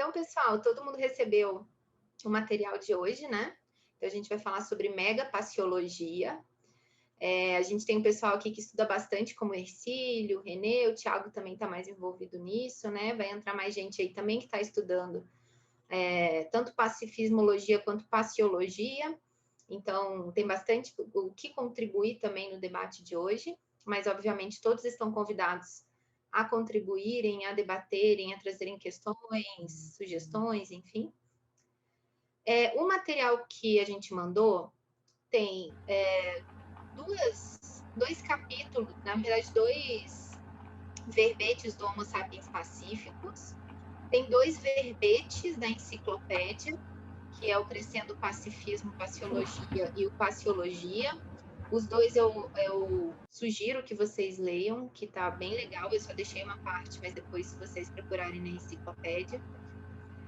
Então, pessoal, todo mundo recebeu o material de hoje, né? Então, a gente vai falar sobre megapaciologia. A gente tem um pessoal aqui que estuda bastante, como o Hercílio, o Renê, o Thiago também está mais envolvido nisso, né? Vai entrar mais gente aí também que está estudando tanto pacifismologia quanto paciologia. Então, tem bastante o que contribuir também no debate de hoje, mas, obviamente, todos estão convidados a contribuírem, a debaterem, a trazerem questões, sugestões, enfim. O material que a gente mandou tem dois capítulos, na verdade, dois verbetes do Homo sapiens pacíficos, tem dois verbetes da enciclopédia, que é o Crescendo Pacifismo, Paciologia e o Paciologia. Os dois eu sugiro que vocês leiam, que tá bem legal. Eu só deixei uma parte, mas depois, se vocês procurarem na enciclopédia.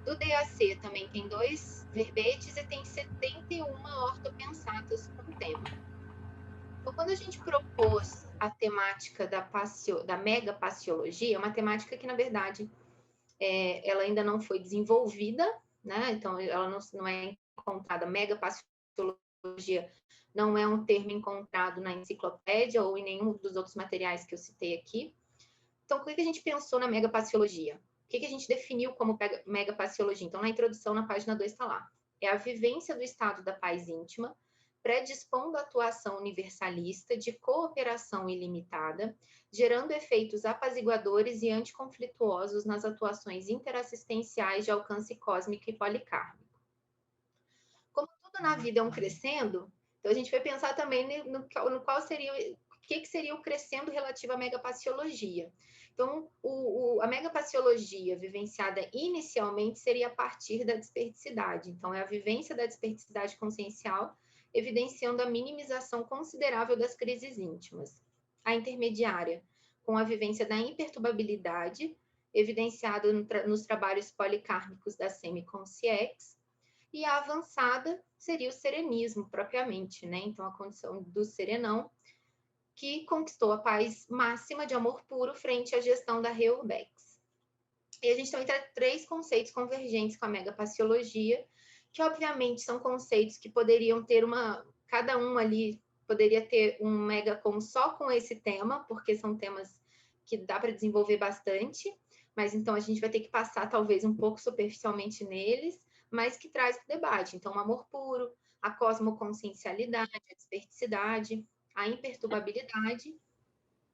Do DAC também tem dois verbetes e tem 71 ortopensatas com o tema. Então, quando a gente propôs a temática da megapaciologia, uma temática que, na verdade, ela ainda não foi desenvolvida, né? Então, ela não é encontrada. Megapaciologia não é um termo encontrado na enciclopédia ou em nenhum dos outros materiais que eu citei aqui. Então, o que a gente pensou na megapaciologia? O que a gente definiu como megapaciologia? Então, na introdução, na página 2 está lá. É a vivência do estado da paz íntima, predispondo a atuação universalista de cooperação ilimitada, gerando efeitos apaziguadores e anticonflituosos nas atuações interassistenciais de alcance cósmico e policármico. Como tudo na vida é um crescendo, então a gente vai pensar também no qual seria, o que seria o crescendo relativo à megapaciologia. Então, a megapaciologia vivenciada inicialmente seria a partir da desperticidade. Então, é a vivência da desperticidade consciencial, evidenciando a minimização considerável das crises íntimas. A intermediária, com a vivência da imperturbabilidade, evidenciada nos trabalhos policármicos da Semiconsciex, e a avançada seria o serenismo, propriamente, né? Então, a condição do serenão, que conquistou a paz máxima de amor puro frente à gestão da Reurbex. E a gente também tem três conceitos convergentes com a megapaciologia, que, obviamente, são conceitos que poderiam ter cada um ali poderia ter um megacom só com esse tema, porque são temas que dá para desenvolver bastante, mas então a gente vai ter que passar talvez um pouco superficialmente neles, mas que traz para o debate. Então, o amor puro, a cosmoconsciencialidade, a desperticidade, a imperturbabilidade,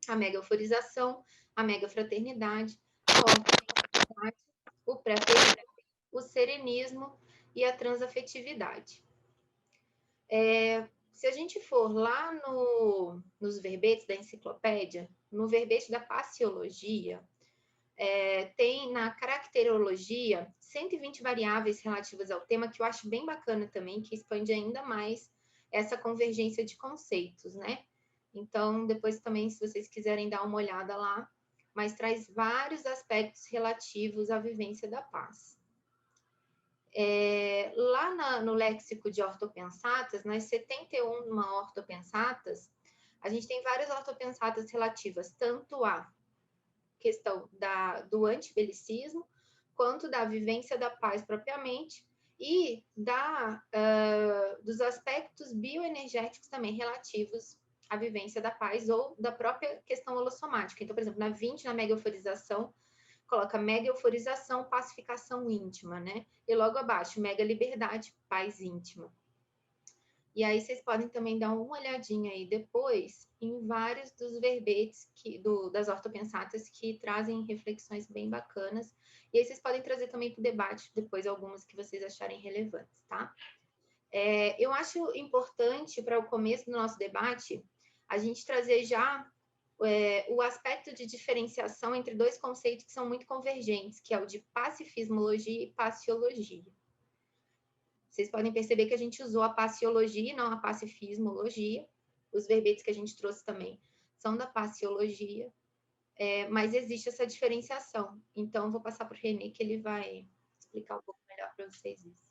a mega-euforização, a mega-fraternidade, a ortopensidade, o pré-perigo, o serenismo e a transafetividade. Se a gente for lá nos verbetes da enciclopédia, no verbete da paciologia, tem na caracterologia 120 variáveis relativas ao tema, que eu acho bem bacana também, que expande ainda mais essa convergência de conceitos, né? Então, depois também, se vocês quiserem dar uma olhada lá, mas traz vários aspectos relativos à vivência da paz. Lá no léxico de ortopensatas, nas 71 ortopensatas, a gente tem várias ortopensatas relativas tanto à questão do antibelicismo, quanto da vivência da paz propriamente, e dos aspectos bioenergéticos também relativos à vivência da paz ou da própria questão holossomática. Então, por exemplo, na 20, na mega-euforização, coloca mega-euforização, pacificação íntima, né? E logo abaixo, mega-liberdade, paz íntima. E aí vocês podem também dar uma olhadinha aí depois em vários dos verbetes das ortopensatas que trazem reflexões bem bacanas. E aí vocês podem trazer também para o debate depois algumas que vocês acharem relevantes, tá? Eu acho importante para o começo do nosso debate a gente trazer já o aspecto de diferenciação entre dois conceitos que são muito convergentes, que é o de pacifismologia e paciologia. Vocês podem perceber que a gente usou a paciologia e não a pacifismologia. Os verbetes que a gente trouxe também são da paciologia, mas existe essa diferenciação. Então, eu vou passar para o Renê, que ele vai explicar um pouco melhor para vocês isso.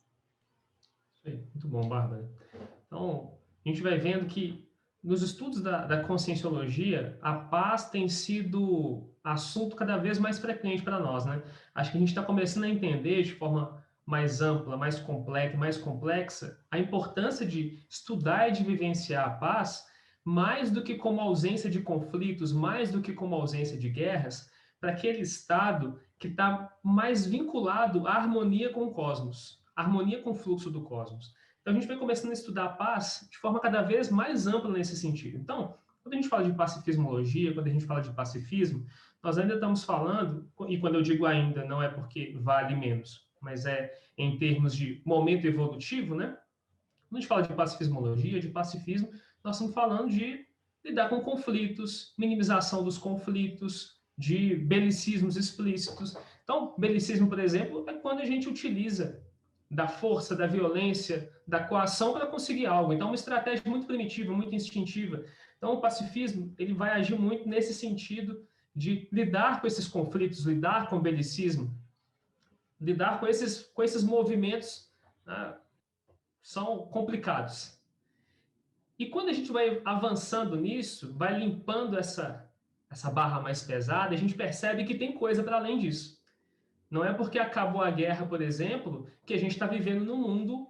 Muito bom, Bárbara. Então, a gente vai vendo que nos estudos da conscienciologia, a paz tem sido assunto cada vez mais frequente para nós, né? Acho que a gente está começando a entender de forma mais ampla, mais completa e mais complexa a importância de estudar e de vivenciar a paz, mais do que como ausência de conflitos, mais do que como ausência de guerras, para aquele estado que está mais vinculado à harmonia com o cosmos, à harmonia com o fluxo do cosmos. Então, a gente vem começando a estudar a paz de forma cada vez mais ampla nesse sentido. Então, quando a gente fala de pacifismologia, quando a gente fala de pacifismo, nós ainda estamos falando, e quando eu digo ainda, não é porque vale menos, mas é em termos de momento evolutivo, né? Quando a gente fala de pacifismologia, de pacifismo, nós estamos falando de lidar com conflitos, minimização dos conflitos, de belicismos explícitos. Então, belicismo, por exemplo, é quando a gente utiliza da força, da violência, da coação para conseguir algo. Então, uma estratégia muito primitiva, muito instintiva. Então, o pacifismo ele vai agir muito nesse sentido de lidar com esses conflitos, lidar com o belicismo, lidar com esses movimentos, né, são complicados. E quando a gente vai avançando nisso, vai limpando essa barra mais pesada, a gente percebe que tem coisa para além disso. Não é porque acabou a guerra, por exemplo, que a gente está vivendo num mundo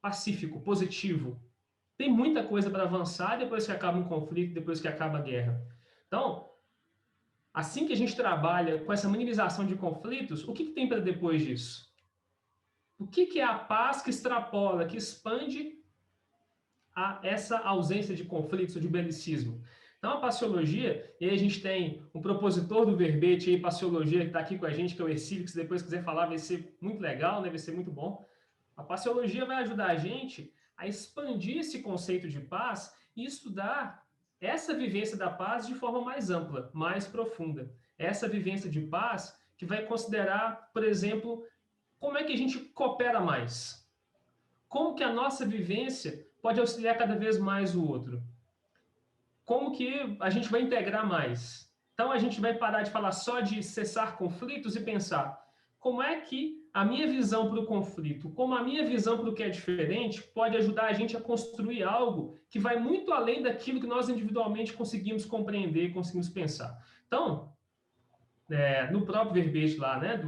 pacífico, positivo. Tem muita coisa para avançar depois que acaba um conflito, depois que acaba a guerra. Então, assim que a gente trabalha com essa minimização de conflitos, o que tem para depois disso? O que é a paz que extrapola, que expande essa ausência de conflitos, de belicismo? Então, a paciologia, e aí a gente tem um propositor do verbete aí, paciologia, que está aqui com a gente, que é o Ercílio, que se depois quiser falar, vai ser muito legal, né? Vai ser muito bom. A paciologia vai ajudar a gente a expandir esse conceito de paz e estudar essa vivência da paz de forma mais ampla, mais profunda. Essa vivência de paz que vai considerar, por exemplo, como é que a gente coopera mais? Como que a nossa vivência pode auxiliar cada vez mais o outro? Como que a gente vai integrar mais? Então a gente vai parar de falar só de cessar conflitos e pensar como é que a minha visão para o conflito, como a minha visão para o que é diferente, pode ajudar a gente a construir algo que vai muito além daquilo que nós individualmente conseguimos compreender, conseguimos pensar. Então, no próprio verbete lá, né,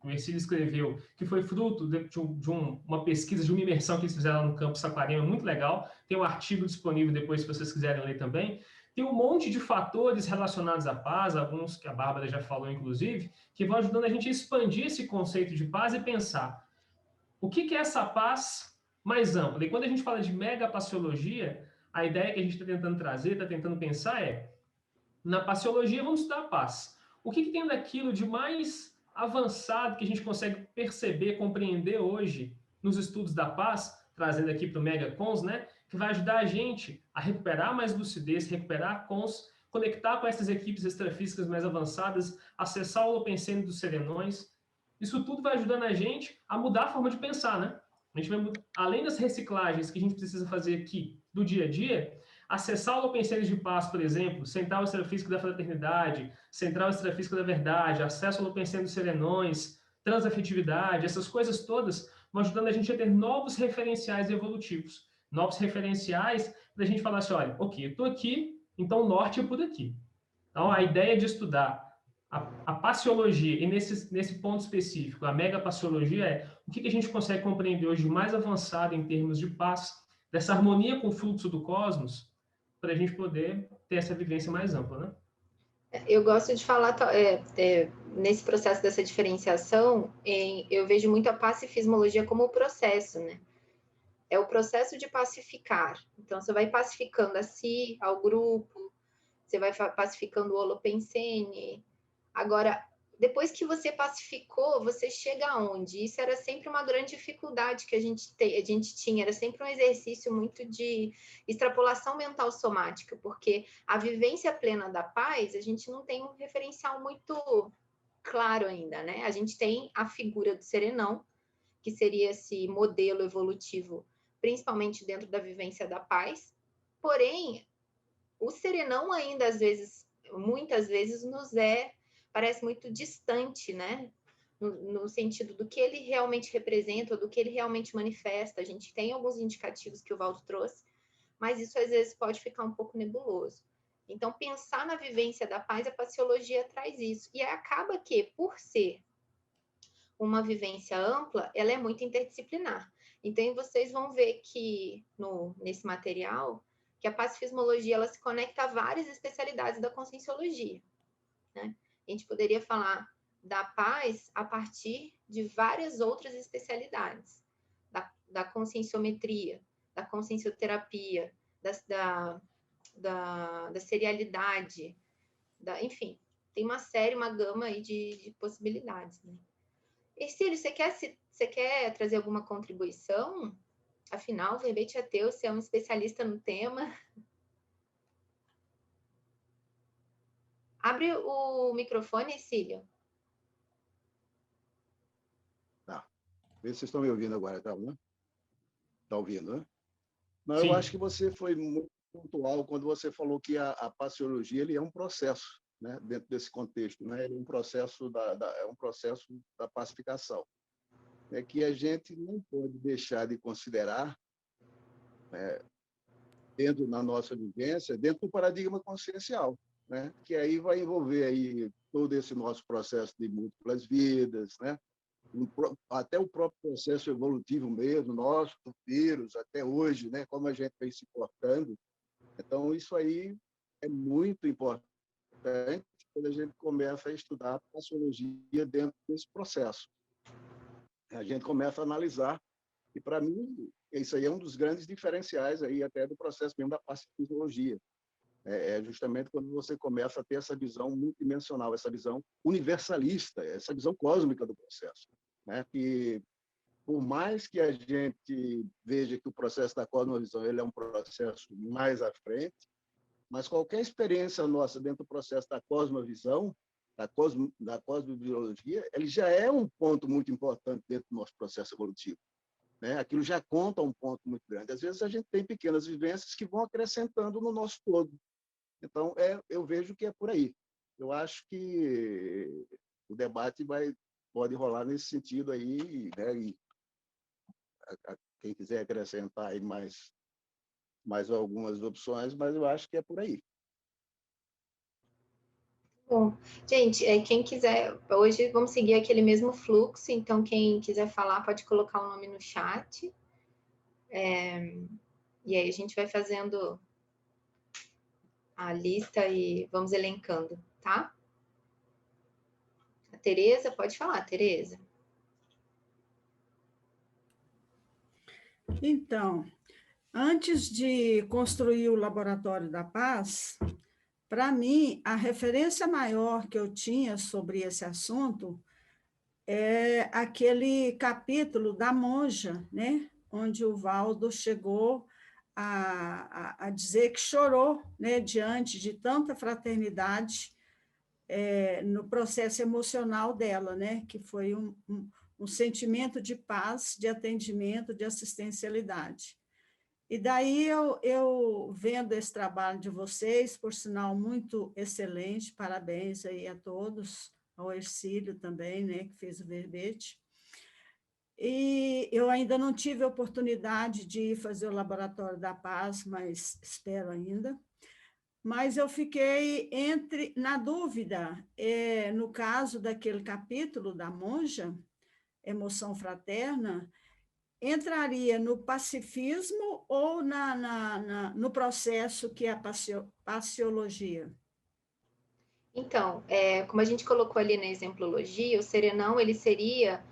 o Ercílio escreveu, que foi fruto uma pesquisa, de uma imersão que eles fizeram no campus Saquarema, muito legal. Tem um artigo disponível depois, se vocês quiserem ler também. Tem um monte de fatores relacionados à paz, alguns que a Bárbara já falou, inclusive, que vão ajudando a gente a expandir esse conceito de paz e pensar o que é essa paz mais ampla. E quando a gente fala de megapaciologia, a ideia que a gente está tentando trazer, está tentando pensar na paciologia, vamos estudar a paz. O que tem daquilo de mais avançado que a gente consegue perceber, compreender hoje nos estudos da paz, trazendo aqui para o MegaCons, né? Que vai ajudar a gente a recuperar mais lucidez, recuperar cons, conectar com essas equipes extrafísicas mais avançadas, acessar o holopensene dos serenões. Isso tudo vai ajudando a gente a mudar a forma de pensar, né? A gente vai, além das reciclagens que a gente precisa fazer aqui do dia a dia, acessar o Open de Paz, por exemplo, Central Extrafísico da Fraternidade, Central Extrafísico da Verdade, acesso ao Open dos Serenões, transafetividade, essas coisas todas vão ajudando a gente a ter novos referenciais evolutivos, novos referenciais para a gente falar assim, olha, ok, eu estou aqui, então o norte é por aqui. Então, a ideia de estudar a paciologia, e nesse ponto específico, a megapaciologia é o que a gente consegue compreender hoje mais avançado em termos de paz, dessa harmonia com o fluxo do cosmos, para a gente poder ter essa vivência mais ampla, né? Eu gosto de falar, nesse processo dessa diferenciação, eu vejo muito a pacifismologia como o processo, né? É o processo de pacificar. Então, você vai pacificando a si, ao grupo, você vai pacificando o holopensene. Agora, depois que você pacificou, você chega aonde? Isso era sempre uma grande dificuldade que a gente tinha, era sempre um exercício muito de extrapolação mental somática, porque a vivência plena da paz, a gente não tem um referencial muito claro ainda, né? A gente tem a figura do serenão, que seria esse modelo evolutivo, principalmente dentro da vivência da paz, porém, o serenão ainda, às vezes, muitas vezes, parece muito distante, né? No sentido do que ele realmente representa, ou do que ele realmente manifesta. A gente tem alguns indicativos que o Valdo trouxe, mas isso às vezes pode ficar um pouco nebuloso. Então, pensar na vivência da paz, a paciologia traz isso. E acaba que, por ser uma vivência ampla, ela é muito interdisciplinar. Então, vocês vão ver que, nesse material, que a pacifismologia ela se conecta a várias especialidades da conscienciologia, né? A gente poderia falar da paz a partir de várias outras especialidades, da conscienciometria, da consciencioterapia, da serialidade, enfim, tem uma série, uma gama aí de possibilidades, né? Ercílio, você quer trazer alguma contribuição? Afinal, o verbete é teu, você é um especialista no tema. Abre o microfone, Ercílio. Tá. Vê se vocês estão me ouvindo agora, tá, né? Tá ouvindo, né? Não, Sim. eu acho que você foi muito pontual quando você falou que a paciologia ele é um processo, né? Dentro desse contexto, né? Ele é um processo da pacificação, é que a gente não pode deixar de considerar, né, dentro da nossa vivência, dentro do paradigma consciencial, né? Que aí vai envolver aí todo esse nosso processo de múltiplas vidas, né? Até o próprio processo evolutivo mesmo, nosso, do vírus, até hoje, né? Como a gente vem se portando. Então, isso aí é muito importante quando a gente começa a estudar a paciologia dentro desse processo. A gente começa a analisar, e para mim, isso aí é um dos grandes diferenciais aí até do processo mesmo da psicologia. É justamente quando você começa a ter essa visão multidimensional, essa visão universalista, essa visão cósmica do processo, né? Que por mais que a gente veja que o processo da cosmovisão ele é um processo mais à frente, mas qualquer experiência nossa dentro do processo da cosmovisão, da cosmobiologia, ele já é um ponto muito importante dentro do nosso processo evolutivo, né? Aquilo já conta um ponto muito grande. Às vezes a gente tem pequenas vivências que vão acrescentando no nosso todo. Então, eu vejo que é por aí. Eu acho que o debate pode rolar nesse sentido aí, né? E quem quiser acrescentar aí mais algumas opções, mas eu acho que é por aí. Bom, gente, quem quiser, hoje vamos seguir aquele mesmo fluxo, então quem quiser falar pode colocar o nome no chat. E aí a gente vai fazendo a lista e vamos elencando, tá? A Tereza, pode falar, Tereza. Então, antes de construir o Laboratório da Paz, para mim, a referência maior que eu tinha sobre esse assunto é aquele capítulo da monja, né? Onde o Valdo chegou a dizer que chorou, né? Diante de tanta fraternidade no processo emocional dela, né? Que foi um sentimento de paz, de atendimento, de assistencialidade. E daí eu vendo esse trabalho de vocês, por sinal muito excelente, parabéns aí a todos, ao Ercílio também, né, que fez o verbete. E eu ainda não tive a oportunidade de ir fazer o Laboratório da Paz, mas espero ainda. Mas eu fiquei na dúvida, no caso daquele capítulo da monja, Emoção Fraterna, entraria no pacifismo ou no processo que é a paciologia? Então, como a gente colocou ali na exemplologia, o serenão ele seria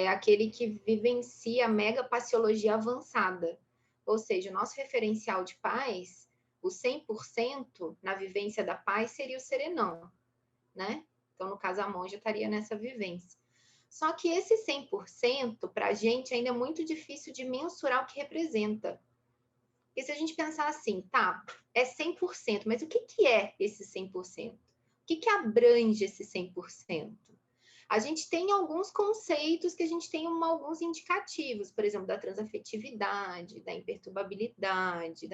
aquele que vivencia a mega paciologia avançada. Ou seja, o nosso referencial de paz, o 100% na vivência da paz seria o serenão, né? Então, no caso, a monja estaria nessa vivência. Só que esse 100%, para a gente, ainda é muito difícil de mensurar o que representa. E se a gente pensar assim, tá, é 100%, mas o que é esse 100%? O que abrange esse 100%? A gente tem alguns conceitos que a gente tem alguns indicativos, por exemplo, da transafetividade, da imperturbabilidade,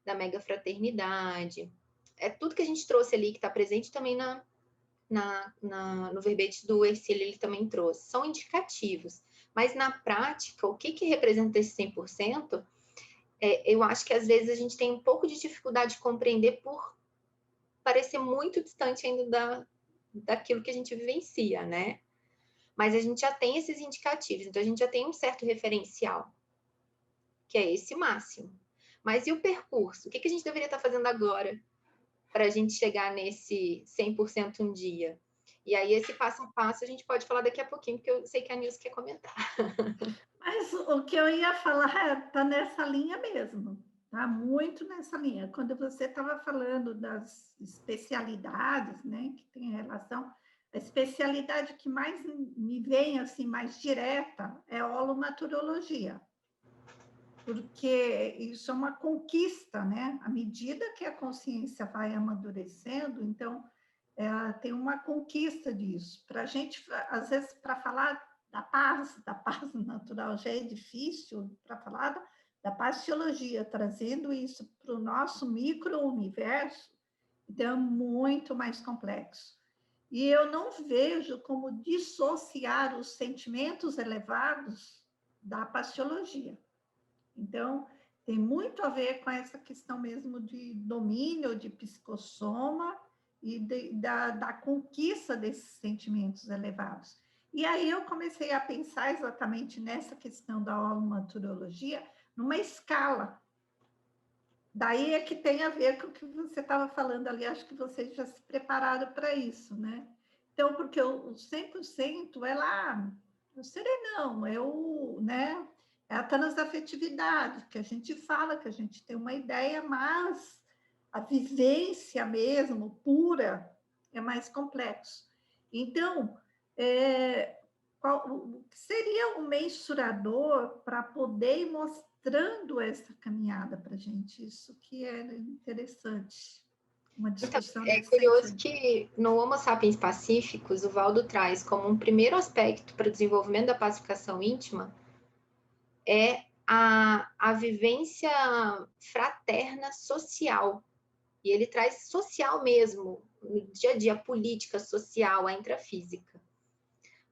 da megafraternidade. É tudo que a gente trouxe ali, que está presente também no verbete do Ercílio, ele também trouxe. São indicativos. Mas, na prática, o que representa esse 100%? eu acho que às vezes a gente tem um pouco de dificuldade de compreender por parecer muito distante ainda daquilo que a gente vivencia, né? Mas a gente já tem esses indicativos, então a gente já tem um certo referencial, que é esse máximo. Mas e o percurso? O que a gente deveria estar fazendo agora para a gente chegar nesse 100% um dia? E aí, esse passo a passo, a gente pode falar daqui a pouquinho, porque eu sei que a Nilce quer comentar. Mas o que eu ia falar está nessa linha mesmo, está muito nessa linha. Quando você estava falando das especialidades, né, que tem relação, a especialidade que mais me vem assim mais direta é a holomaturologia, porque isso é uma conquista, né? À medida que a consciência vai amadurecendo, então tem uma conquista disso. Para a gente, às vezes, para falar da paz natural já é difícil, para falar da paciologia, trazendo isso para o nosso micro-universo, então é muito mais complexo. E eu não vejo como dissociar os sentimentos elevados da paciologia. Então, tem muito a ver com essa questão mesmo de domínio, de psicossoma e da conquista desses sentimentos elevados. E aí eu comecei a pensar exatamente nessa questão da holomaturologia, numa escala. Daí é que tem a ver com o que você estava falando ali, acho que vocês já se prepararam para isso, né? Então, porque o 100% é lá, o serenão, é o, né? É a transafetividade, que a gente fala, que a gente tem uma ideia, mas a vivência mesmo, pura, é mais complexo. Então, o que seria o mensurador para poder ir mostrando essa caminhada para a gente? Isso que é interessante. Uma discussão então, é curioso que no Homo sapiens pacíficos, o Valdo traz como um primeiro aspecto para o desenvolvimento da pacificação íntima é a vivência fraterna social. E ele traz social mesmo, no dia a dia, a política social, a intrafísica,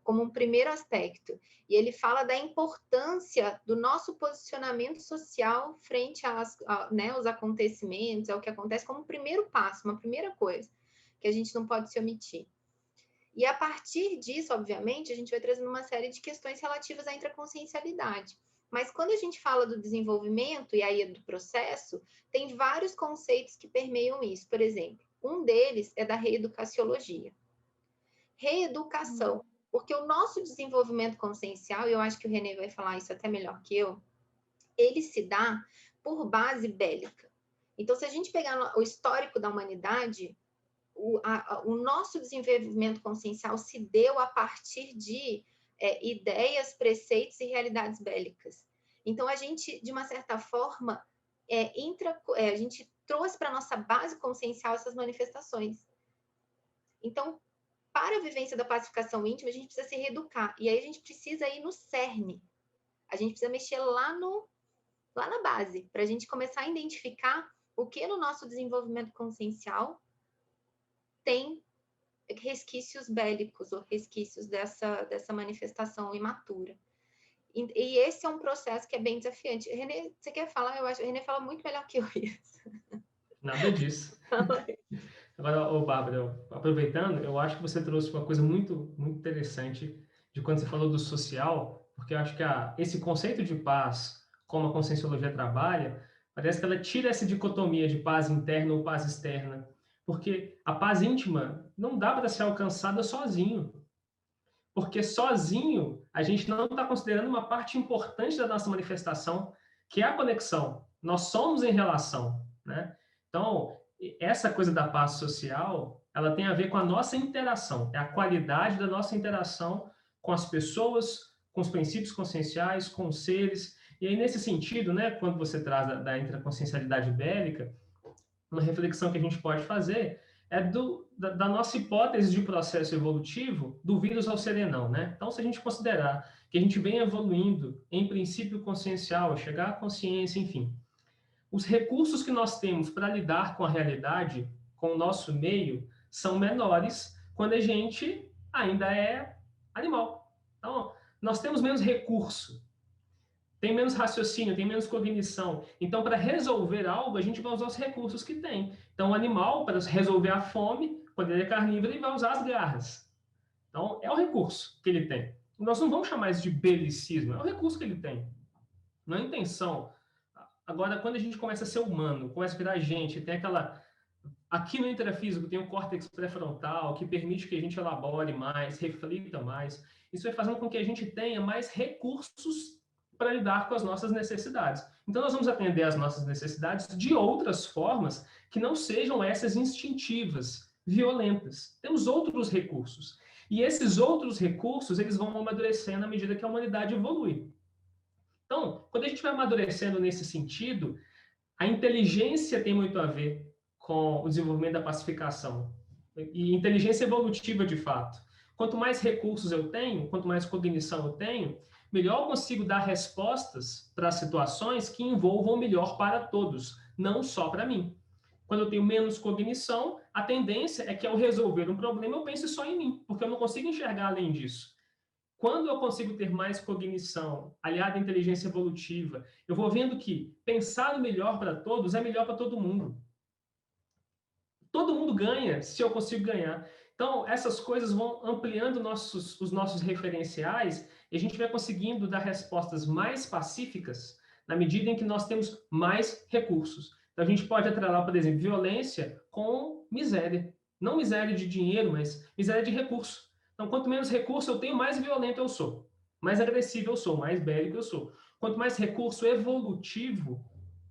como um primeiro aspecto. E ele fala da importância do nosso posicionamento social frente aos acontecimentos, ao que acontece, como um primeiro passo, uma primeira coisa, que a gente não pode se omitir. E a partir disso, obviamente, a gente vai trazendo uma série de questões relativas à intraconsciencialidade. Mas quando a gente fala do desenvolvimento e aí do processo, tem vários conceitos que permeiam isso. Por exemplo, um deles é da reeducaciologia. Reeducação, porque o nosso desenvolvimento consciencial, e eu acho que o René vai falar isso até melhor que eu, ele se dá por base bélica. Então, se a gente pegar o histórico da humanidade, o nosso desenvolvimento consciencial se deu a partir de ideias, preceitos e realidades bélicas. Então, a gente, de uma certa forma, a gente trouxe para a nossa base consciencial essas manifestações. Então, para a vivência da pacificação íntima, a gente precisa se reeducar. E aí a gente precisa ir no cerne. A gente precisa mexer lá na base, para a gente começar a identificar o que no nosso desenvolvimento consciencial tem resquícios bélicos ou resquícios dessa manifestação imatura. E esse é um processo que é bem desafiante. René, você quer falar? Eu acho que o René fala muito melhor que eu isso. Nada disso. Agora, Bárbara, aproveitando, eu acho que você trouxe uma coisa muito, muito interessante de quando você falou do social, porque eu acho que esse conceito de paz, como a Conscienciologia trabalha, parece que ela tira essa dicotomia de paz interna ou paz externa, porque a paz íntima não dá para ser alcançada sozinho, porque sozinho a gente não está considerando uma parte importante da nossa manifestação, que é a conexão. Nós somos em relação, né? Então, essa coisa da paz social, ela tem a ver com a nossa interação, é a qualidade da nossa interação com as pessoas, com os princípios conscienciais, com os seres. E aí, nesse sentido, né, quando você traz da intraconsciencialidade bélica, uma reflexão que a gente pode fazer é da nossa hipótese de processo evolutivo do vírus ao serenão, né? Então, se a gente considerar que a gente vem evoluindo em princípio consciencial, chegar à consciência, enfim, os recursos que nós temos para lidar com a realidade, com o nosso meio, são menores quando a gente ainda é animal. Então, nós temos menos recurso. tem menos raciocínio, tem menos cognição. Então, para resolver algo, a gente vai usar os recursos que tem. Então, o animal, para resolver a fome, quando ele é carnívoro, ele vai usar as garras. Então, é o recurso que ele tem. Nós não vamos chamar isso de belicismo, é o recurso que ele tem. Não é a intenção. Agora, quando a gente começa a ser humano, começa a virar gente, tem aquela... Aqui no intrafísico tem o córtex pré-frontal, que permite que a gente elabore mais, reflita mais. Isso vai fazendo com que a gente tenha mais recursos para lidar com as nossas necessidades. Então, nós vamos atender às nossas necessidades de outras formas que não sejam essas instintivas, violentas. Temos outros recursos. E esses outros recursos, eles vão amadurecendo à medida que a humanidade evolui. Então, quando a gente vai amadurecendo nesse sentido, a inteligência tem muito a ver com o desenvolvimento da pacificação. E inteligência evolutiva, de fato. Quanto mais recursos eu tenho, quanto mais cognição eu tenho, melhor eu consigo dar respostas para situações que envolvam melhor para todos, não só para mim. Quando eu tenho menos cognição, a tendência é que ao resolver um problema eu pense só em mim, porque eu não consigo enxergar além disso. Quando eu consigo ter mais cognição, aliada à inteligência evolutiva, eu vou vendo que pensar no melhor para todos é melhor para todo mundo. Todo mundo ganha se eu consigo ganhar. Então, essas coisas vão ampliando os nossos referenciais e a gente vai conseguindo dar respostas mais pacíficas na medida em que nós temos mais recursos. Então, a gente pode atrelar, por exemplo, violência com miséria. Não miséria de dinheiro, mas miséria de recurso. Então, quanto menos recurso eu tenho, mais violento eu sou. Mais agressivo eu sou, mais bélico eu sou. Quanto mais recurso evolutivo,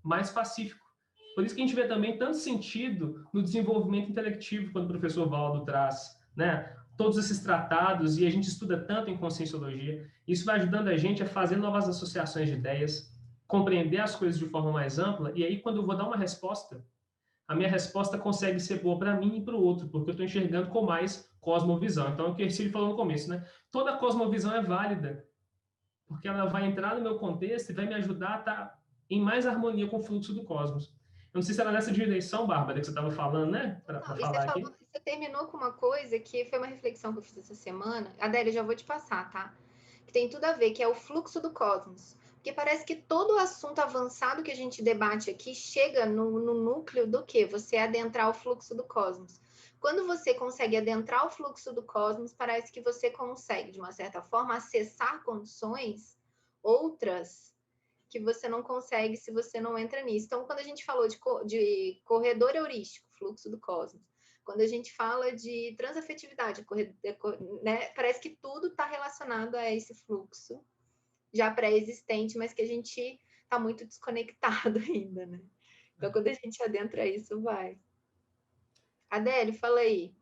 mais pacífico. Por isso que a gente vê também tanto sentido no desenvolvimento intelectivo, quando o professor Valdo traz, né, todos esses tratados, e a gente estuda tanto em conscienciologia. Isso vai ajudando a gente a fazer novas associações de ideias, compreender as coisas de forma mais ampla, e aí quando eu vou dar uma resposta, a minha resposta consegue ser boa para mim e para o outro, porque eu estou enxergando com mais cosmovisão. Então, é o que o Ercílio falou no começo, né? Toda cosmovisão é válida, porque ela vai entrar no meu contexto e vai me ajudar a estar em mais harmonia com o fluxo do cosmos. Eu não sei se era nessa direção, Bárbara, que você estava falando, né? Para falar aqui. Você terminou com uma coisa que foi uma reflexão que eu fiz essa semana. Adélia, já vou te passar, tá? Que tem tudo a ver, que é o fluxo do cosmos. Porque parece que todo o assunto avançado que a gente debate aqui chega no núcleo do quê? Você adentrar o fluxo do cosmos. Quando você consegue adentrar o fluxo do cosmos, parece que você consegue, de uma certa forma, acessar condições outras que você não consegue se você não entra nisso. Então, quando a gente falou de corredor heurístico, fluxo do cosmos, quando a gente fala de transafetividade, né, parece que tudo está relacionado a esse fluxo já pré-existente, mas que a gente está muito desconectado ainda, né? Então, quando a gente adentra isso, vai. Adélio, fala aí.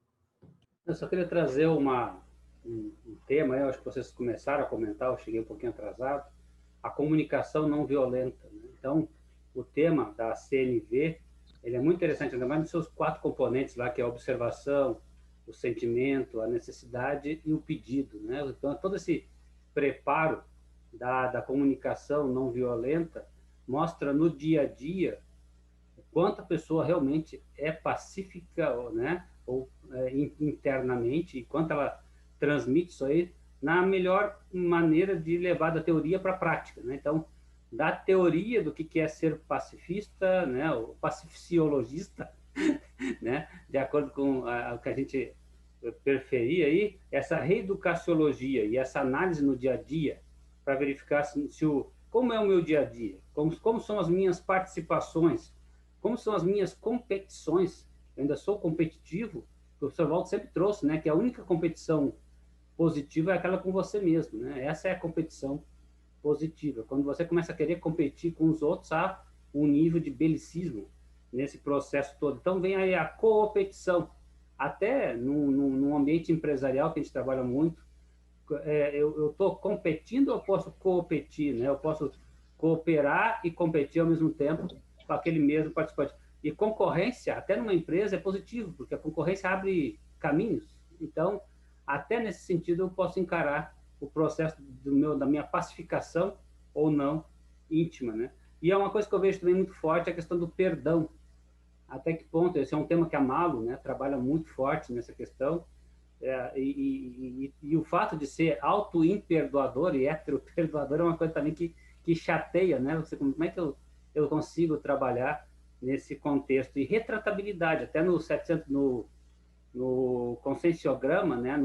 Eu só queria trazer um tema, eu acho que vocês começaram a comentar, eu cheguei um pouquinho atrasado, a comunicação não violenta, né? Então, o tema da CNV, ele é muito interessante, ainda mais nos seus 4 componentes lá, que é a observação, o sentimento, a necessidade e o pedido, né? Então, todo esse preparo da comunicação não violenta mostra no dia a dia o quanto a pessoa realmente é pacífica, né? Ou internamente, e quanto ela transmite isso aí na melhor maneira de levar da teoria para a prática, né? Então, da teoria do que é ser pacifista, né? O pacificiologista, né? De acordo com o que a gente preferia aí, essa reeducaciologia e essa análise no dia a dia para verificar como é o meu dia a dia, como são as minhas participações, como são as minhas competições. Eu ainda sou competitivo, o professor Valdo sempre trouxe, né? Que a única competição positiva é aquela com você mesmo, né? Essa é a competição positiva. Quando você começa a querer competir com os outros, há um nível de belicismo nesse processo todo. Então, vem aí a competição. Até num ambiente empresarial que a gente trabalha muito, eu estou competindo ou eu posso competir, né? Eu posso cooperar e competir ao mesmo tempo com aquele mesmo participante. E concorrência, até numa empresa, é positivo, porque a concorrência abre caminhos. Então, até nesse sentido, eu posso encarar o processo da minha pacificação ou não íntima, né? E é uma coisa que eu vejo também muito forte, a questão do perdão. Até que ponto? Esse é um tema que a Malu, né, trabalha muito forte nessa questão. E o fato de ser auto-imperdoador e hétero-perdoador é uma coisa também que que chateia, né? Como é que eu consigo trabalhar nesse contexto? E retratabilidade, até no 700, no conscienciograma, né?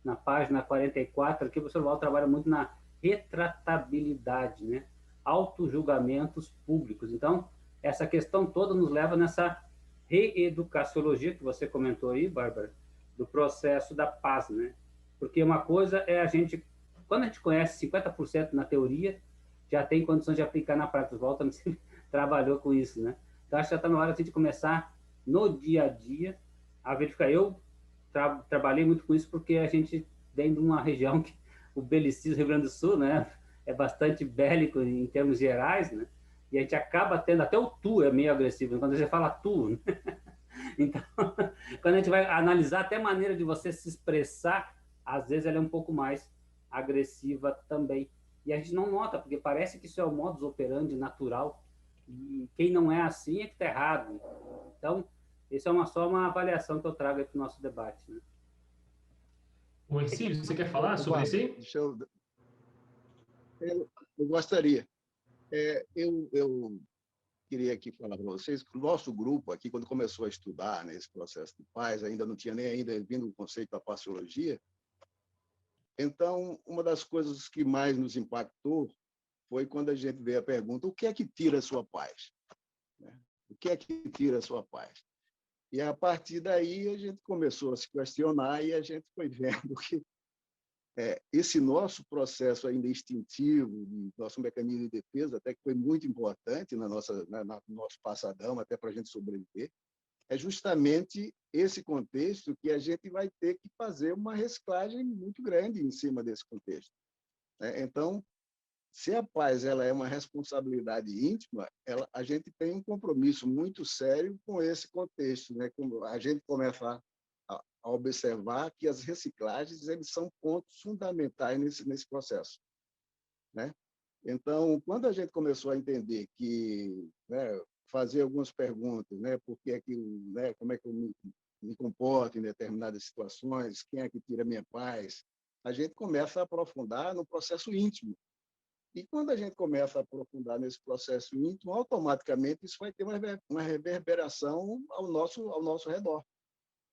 Na página 44, aqui o professor Val trabalha muito na retratabilidade, né? Autojulgamentos públicos. Então, essa questão toda nos leva nessa reeducaciologia que você comentou aí, Bárbara, do processo da paz, né? Porque uma coisa é a gente, quando a gente conhece 50% na teoria, já tem condições de aplicar na prática. Volta, você trabalhou com isso, né? Então, acho que já está na hora de começar no dia a dia a verificar. Eu trabalhei muito com isso porque a gente vem de uma região que o belicismo, Rio Grande do Sul, né? É bastante bélico em termos gerais, né? E a gente acaba tendo, até o tu é meio agressivo, quando você fala tu, né? Então, quando a gente vai analisar até a maneira de você se expressar, às vezes ela é um pouco mais agressiva também. E a gente não nota, porque parece que isso é o modus operandi natural, e quem não é assim é que está errado. Então, isso é só uma avaliação que eu trago aí para o nosso debate, né? O Ercílio, você quer falar sobre isso aí? Eu gostaria. Eu queria aqui falar para vocês que o nosso grupo aqui, quando começou a estudar nesse processo de paz, ainda não tinha nem ainda vindo o conceito da paciologia. Então, uma das coisas que mais nos impactou foi quando a gente veio a pergunta: o que é que tira a sua paz? O que é que tira a sua paz? E a partir daí a gente começou a se questionar e a gente foi vendo que esse nosso processo ainda instintivo, nosso mecanismo de defesa, até que foi muito importante no nosso passadão, até para a gente sobreviver, é justamente esse contexto que a gente vai ter que fazer uma reciclagem muito grande em cima desse contexto. Então, se a paz ela é uma responsabilidade íntima, a gente tem um compromisso muito sério com esse contexto, né? A gente começa a observar que as reciclagens eles são pontos fundamentais nesse processo, né? Então, quando a gente começou a entender que, né, fazer algumas perguntas, né, por que é que, né, como é que eu me comporto em determinadas situações, quem é que tira a minha paz, a gente começa a aprofundar no processo íntimo. E quando a gente começa a aprofundar nesse processo íntimo, automaticamente isso vai ter uma reverberação ao nosso redor,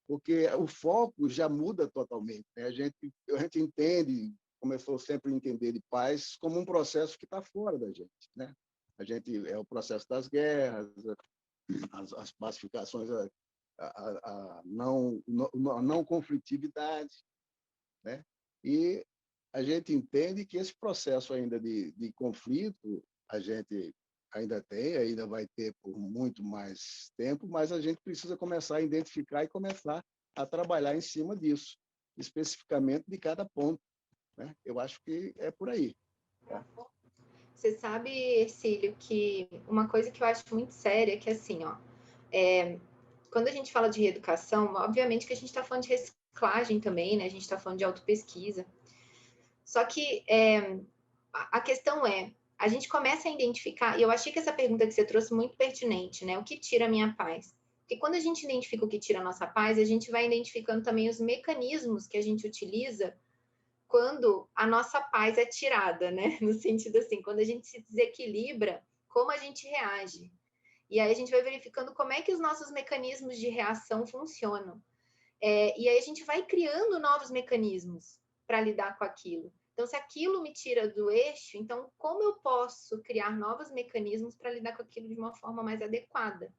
porque o foco já muda totalmente, né? A gente entende, começou sempre a entender de paz como um processo que está fora da gente, né? A gente é o processo das guerras, as pacificações, a não conflitividade, né? E a gente entende que esse processo ainda de conflito a gente ainda vai ter por muito mais tempo, mas a gente precisa começar a identificar e começar a trabalhar em cima disso, especificamente de cada ponto, né? Eu acho que é por aí. Tá? Você sabe, Ercílio, que uma coisa que eu acho muito séria é que, assim, ó, quando a gente fala de reeducação, obviamente que a gente está falando de reciclagem também, né? A gente está falando de autopesquisa. Só que a questão a gente começa a identificar, e eu achei que essa pergunta que você trouxe muito pertinente, né? O que tira a minha paz? Porque quando a gente identifica o que tira a nossa paz, a gente vai identificando também os mecanismos que a gente utiliza quando a nossa paz é tirada, né? No sentido assim, quando a gente se desequilibra, como a gente reage. E aí a gente vai verificando como é que os nossos mecanismos de reação funcionam. E aí a gente vai criando novos mecanismos para lidar com aquilo. Então, se aquilo me tira do eixo, então como eu posso criar novos mecanismos para lidar com aquilo de uma forma mais adequada?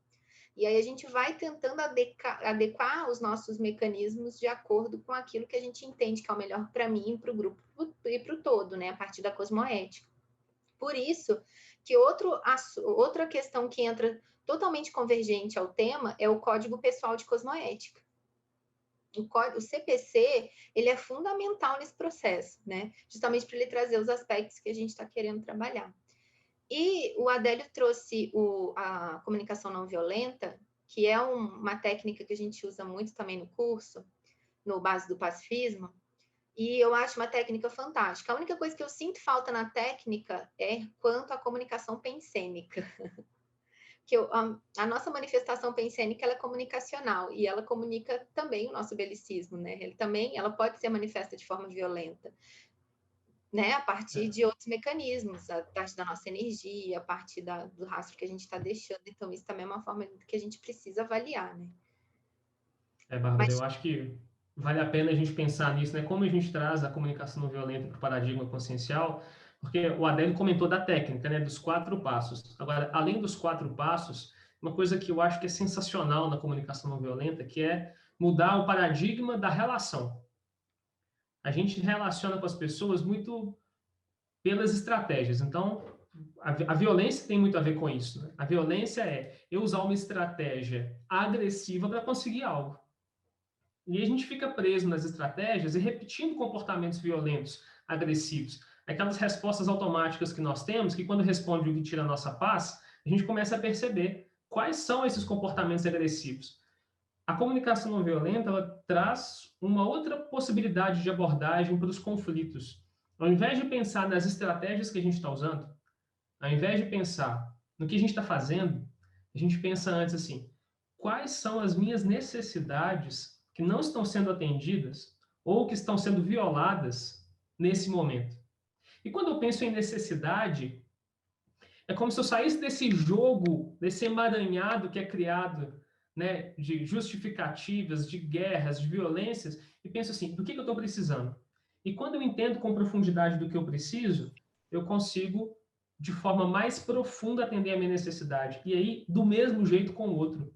E aí a gente vai tentando adequar os nossos mecanismos de acordo com aquilo que a gente entende que é o melhor para mim, para o grupo e para o todo, né? A partir da cosmoética. Por isso que outra questão que entra totalmente convergente ao tema é o Código Pessoal de Cosmoética. O CPC, ele é fundamental nesse processo, né? Justamente para ele trazer os aspectos que a gente está querendo trabalhar. E o Adélio trouxe a comunicação não violenta, que é uma técnica que a gente usa muito também no curso, no Base do Pacifismo, e eu acho uma técnica fantástica. A única coisa que eu sinto falta na técnica é quanto à comunicação pensênica. Que a nossa manifestação pensênica ela é comunicacional e ela comunica também o nosso belicismo, né? Ela pode ser manifesta de forma violenta. né? A partir de outros mecanismos, a partir da nossa energia, a partir do rastro que a gente está deixando. Então, isso também é uma forma que a gente precisa avaliar, né? Bárbara, eu acho que vale a pena a gente pensar nisso, né? Como a gente traz a comunicação não violenta para o paradigma consciencial, porque o Adélio comentou da técnica, né? Dos 4 passos. Agora, além dos 4 passos, uma coisa que eu acho que é sensacional na comunicação não violenta, que é mudar o paradigma da relação. A gente relaciona com as pessoas muito pelas estratégias. Então, a violência tem muito a ver com isso, né? A violência é eu usar uma estratégia agressiva para conseguir algo. E a gente fica preso nas estratégias e repetindo comportamentos violentos, agressivos. Aquelas respostas automáticas que nós temos, que quando responde o que tira a nossa paz, a gente começa a perceber quais são esses comportamentos agressivos. A comunicação não violenta, ela traz uma outra possibilidade de abordagem para os conflitos. Ao invés de pensar nas estratégias que a gente está usando, ao invés de pensar no que a gente está fazendo, a gente pensa antes assim, quais são as minhas necessidades que não estão sendo atendidas ou que estão sendo violadas nesse momento. E quando eu penso em necessidade, é como se eu saísse desse jogo, desse emaranhado que é criado, né, de justificativas, de guerras, de violências, e penso assim, do que eu estou precisando? E quando eu entendo com profundidade do que eu preciso, eu consigo, de forma mais profunda, atender a minha necessidade. E aí, do mesmo jeito com o outro.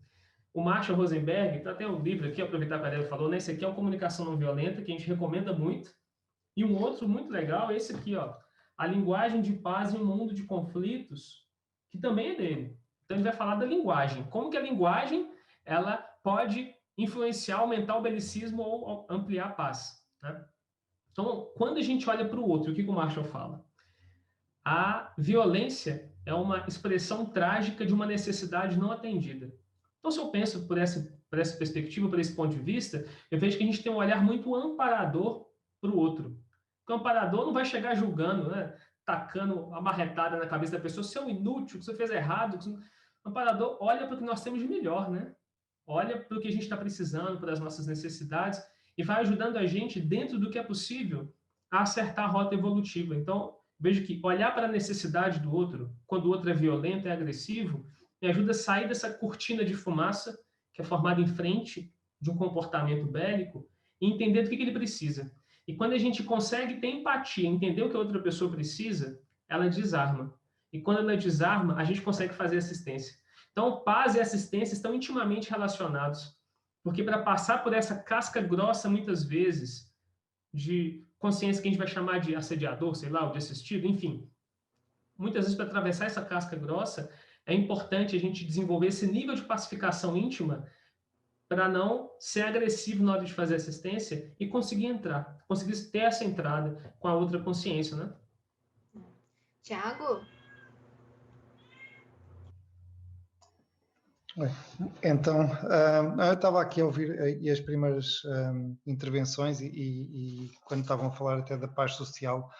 O Marshall Rosenberg, tá até um livro aqui, aproveitar que a Adélia falou, né? Esse aqui é o Comunicação Não Violenta, que a gente recomenda muito. E um outro muito legal é esse aqui, ó, A Linguagem de Paz em um Mundo de Conflitos, que também é dele. Então ele vai falar da linguagem, como que a linguagem ela pode influenciar, aumentar o belicismo ou ampliar a paz, né? Então, quando a gente olha para o outro, o que o Marshall fala? A violência é uma expressão trágica de uma necessidade não atendida. Então, se eu penso por essa perspectiva, por esse ponto de vista, eu vejo que a gente tem um olhar muito amparador para o outro. O amparador não vai chegar julgando, né? Tacando a marretada na cabeça da pessoa, você é um inútil, que você fez errado. O amparador olha para o que nós temos de melhor, né? Olha para o que a gente está precisando, para as nossas necessidades, e vai ajudando a gente, dentro do que é possível, a acertar a rota evolutiva. Então, vejo que olhar para a necessidade do outro, quando o outro é violento, é agressivo, me ajuda a sair dessa cortina de fumaça que é formada em frente de um comportamento bélico e entender do que ele precisa. E quando a gente consegue ter empatia, entender o que a outra pessoa precisa, ela desarma. E quando ela desarma, a gente consegue fazer assistência. Então, paz e assistência estão intimamente relacionados. Porque para passar por essa casca grossa, muitas vezes, de consciência que a gente vai chamar de assediador, sei lá, ou de assistido, enfim. Muitas vezes, para atravessar essa casca grossa, é importante a gente desenvolver esse nível de pacificação íntima para não ser agressivo na hora de fazer assistência e conseguir entrar, conseguir ter essa entrada com a outra consciência, né? Tiago? Então, eu estava aqui a ouvir as primeiras intervenções e quando estavam a falar até da paz social,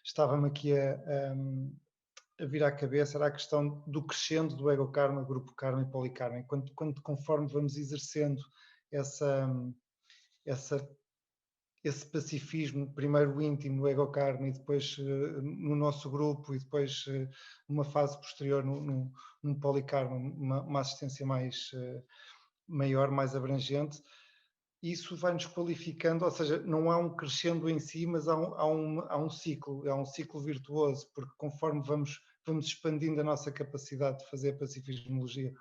estava-me aqui a vir à cabeça era a questão do crescendo do ego karma, grupo karma e polikarma. Conforme vamos exercendo esse pacifismo, primeiro íntimo no ego karma e depois no nosso grupo e depois numa fase posterior num polikarma, uma assistência maior, mais abrangente, isso vai-nos qualificando, ou seja, não há um crescendo em si, mas há um ciclo, é um ciclo virtuoso, porque conforme vamos expandindo a nossa capacidade de fazer a pacifismologia,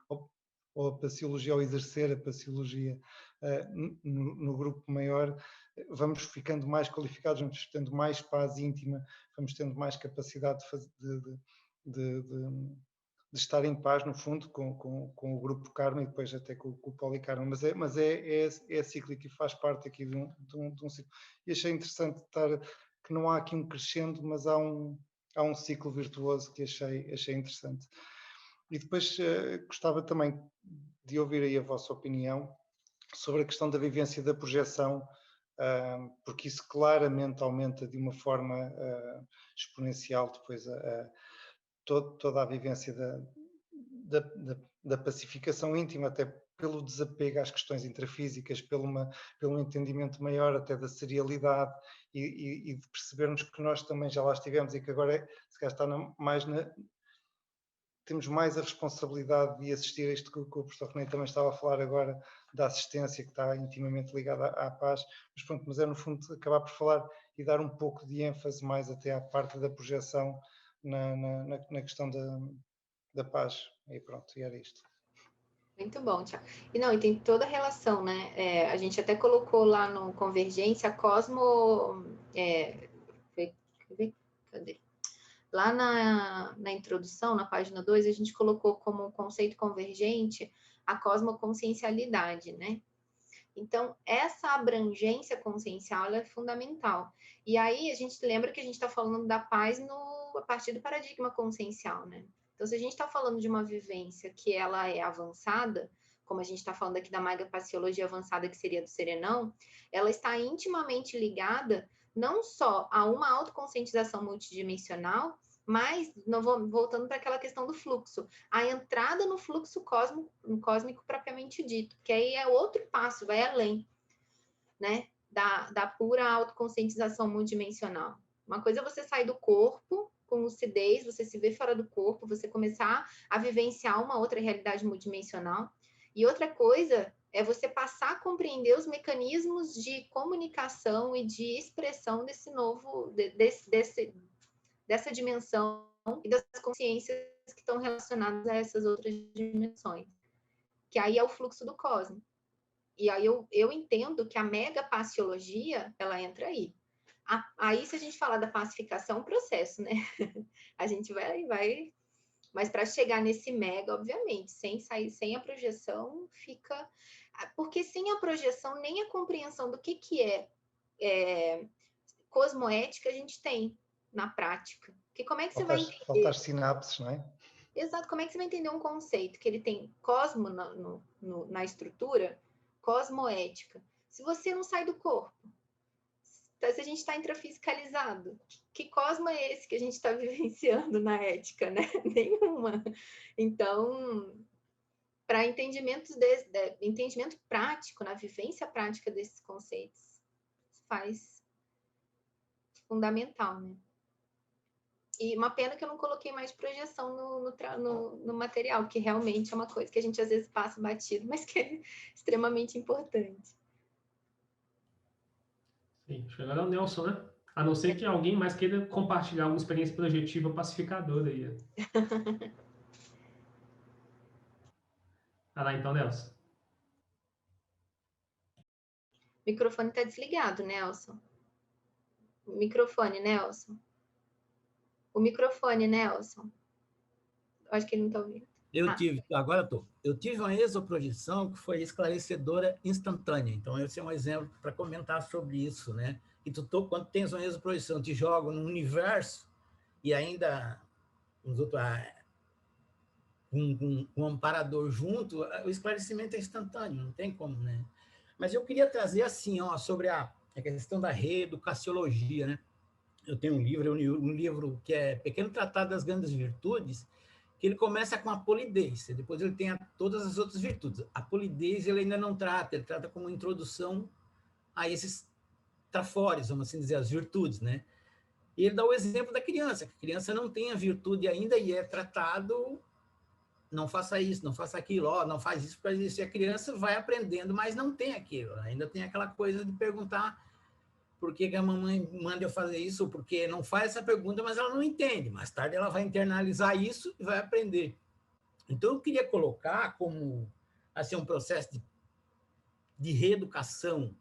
ou a paciologia, ou exercer a paciologia no grupo maior, vamos ficando mais qualificados, vamos tendo mais paz íntima, vamos tendo mais capacidade de estar em paz, no fundo, com o grupo karma e depois até com o polikarma, mas é cíclico e faz parte aqui de um ciclo. E achei interessante que não há aqui um crescendo, mas há um ciclo virtuoso que achei interessante. E depois gostava também de ouvir aí a vossa opinião sobre a questão da vivência da projeção, porque isso claramente aumenta de uma forma exponencial depois toda a vivência da pacificação íntima, até pelo desapego às questões intrafísicas, pelo um entendimento maior até da serialidade e de percebermos que nós também já lá estivemos e que agora se calhar está temos mais a responsabilidade de assistir a isto que o professor René também estava a falar agora, da assistência que está intimamente ligada à paz, mas pronto, mas é no fundo acabar por falar e dar um pouco de ênfase mais até à parte da projeção na questão da paz, e pronto, e era isto. Muito bom, Tiago. E tem toda a relação, né? A gente até colocou lá no Convergência a Cosmo... cadê? Lá na introdução, na página 2, a gente colocou como conceito convergente a cosmoconsciencialidade, né? Então, essa abrangência consciencial ela é fundamental. E aí, a gente lembra que a gente está falando da paz a partir do paradigma consciencial, né? Então, se a gente está falando de uma vivência que ela é avançada, como a gente está falando aqui da magapaciologia avançada, que seria do serenão, ela está intimamente ligada não só a uma autoconscientização multidimensional, mas, voltando para aquela questão do fluxo, a entrada no fluxo cósmico propriamente dito, que aí é outro passo, vai além, né, da pura autoconscientização multidimensional. Uma coisa é você sair do corpo com lucidez, você se ver fora do corpo, você começar a vivenciar uma outra realidade multidimensional, e outra coisa é você passar a compreender os mecanismos de comunicação e de expressão dessa dimensão e das consciências que estão relacionadas a essas outras dimensões, que aí é o fluxo do cosmos. E aí eu entendo que a megapaciologia, ela entra aí. Aí, se a gente falar da pacificação, é um processo, né? A gente vai... Mas para chegar nesse mega, obviamente, sem a projeção, fica... Porque sem a projeção, nem a compreensão do que é cosmoética a gente tem na prática. Porque como é que você vai entender... Faltar sinapses, não é? Exato. Como é que você vai entender um conceito que ele tem cosmo na estrutura, cosmoética, se você não sai do corpo? Se a gente está intrafisicalizado, que cosmo é esse que a gente está vivenciando na ética, né? Nenhuma. Então, para entendimento prático, na vivência prática desses conceitos, faz fundamental, né? E uma pena que eu não coloquei mais projeção no material, que realmente é uma coisa que a gente às vezes passa batido, mas que é extremamente importante. Sim, chegando ao Nelson, né? A não ser que alguém mais queira compartilhar alguma experiência projetiva pacificadora aí. Vai lá então, Nelson. O microfone está desligado, Nelson. O microfone, Nelson. Acho que ele não está ouvindo. Eu tive uma exoprojeção que foi esclarecedora instantânea. Então, esse é um exemplo para comentar sobre isso, né? E quando tens uma exoprojeção, te joga num universo e ainda um amparador junto, o esclarecimento é instantâneo, não tem como, né? Mas eu queria trazer assim, sobre a questão da reeducaciologia, né? Eu tenho um livro que é Pequeno Tratado das Grandes Virtudes, que ele começa com a polidez, depois ele tem todas as outras virtudes. A polidez ele ainda não trata, ele trata como introdução a esses trafores, vamos assim dizer, as virtudes, né? E ele dá o exemplo da criança, que a criança não tem a virtude ainda e é tratado, não faça isso, não faça aquilo, não faz isso, faz isso. E a criança vai aprendendo, mas não tem aquilo, ainda tem aquela coisa de perguntar por que a mamãe manda eu fazer isso, porque não faz essa pergunta, mas ela não entende. Mais tarde ela vai internalizar isso e vai aprender. Então, eu queria colocar como assim, um processo de reeducação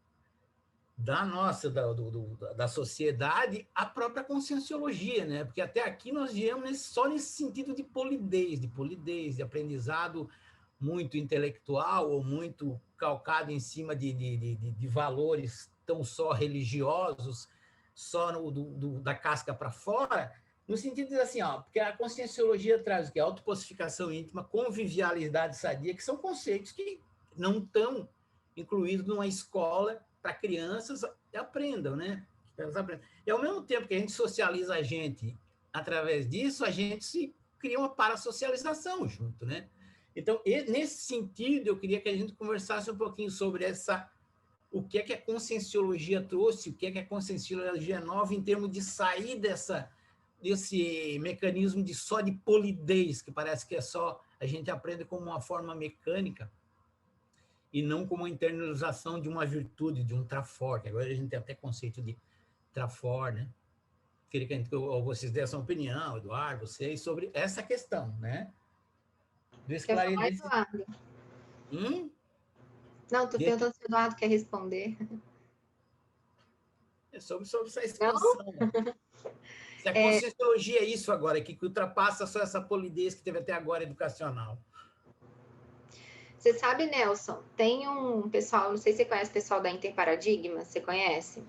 da sociedade a própria conscienciologia, né? Porque até aqui nós viemos só nesse sentido de polidez, de aprendizado muito intelectual ou muito calcado em cima de valores tão só religiosos, só da casca para fora, no sentido de assim, porque a conscienciologia traz o que é autopossificação íntima, convivialidade sadia, que são conceitos que não estão incluídos numa escola para crianças aprendam, né? E ao mesmo tempo que a gente socializa a gente através disso, a gente se cria uma parasocialização junto, né? Então, nesse sentido, eu queria que a gente conversasse um pouquinho sobre o que é que a conscienciologia trouxe, o que é que a conscienciologia nova em termos de sair desse mecanismo só de polidez, que parece que é só a gente aprende como uma forma mecânica e não como uma internalização de uma virtude, de um trafor, que agora a gente tem até conceito de trafor, né? Queria que vocês dessem uma opinião, Eduardo, vocês, sobre essa questão, né? Do esclarecimento. Eduardo? Não, estou perguntando se o Eduardo quer responder. É sobre essa expansão. Se a conscienciologia é isso agora, que ultrapassa só essa polidez que teve até agora educacional. Você sabe, Nelson, tem um pessoal, não sei se você conhece o pessoal da Interparadigma, você conhece?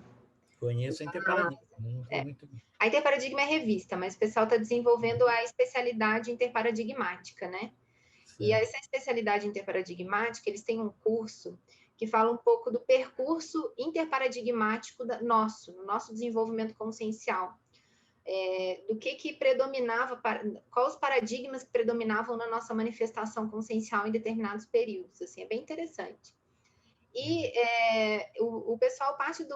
Conheço a Interparadigma. A Interparadigma é revista, mas o pessoal está desenvolvendo a especialidade interparadigmática, né? Certo. E essa especialidade interparadigmática, eles têm um curso que fala um pouco do percurso interparadigmático no nosso desenvolvimento consciencial. Do que predominava, quais os paradigmas que predominavam na nossa manifestação consciencial em determinados períodos. Assim, é bem interessante. E o pessoal parte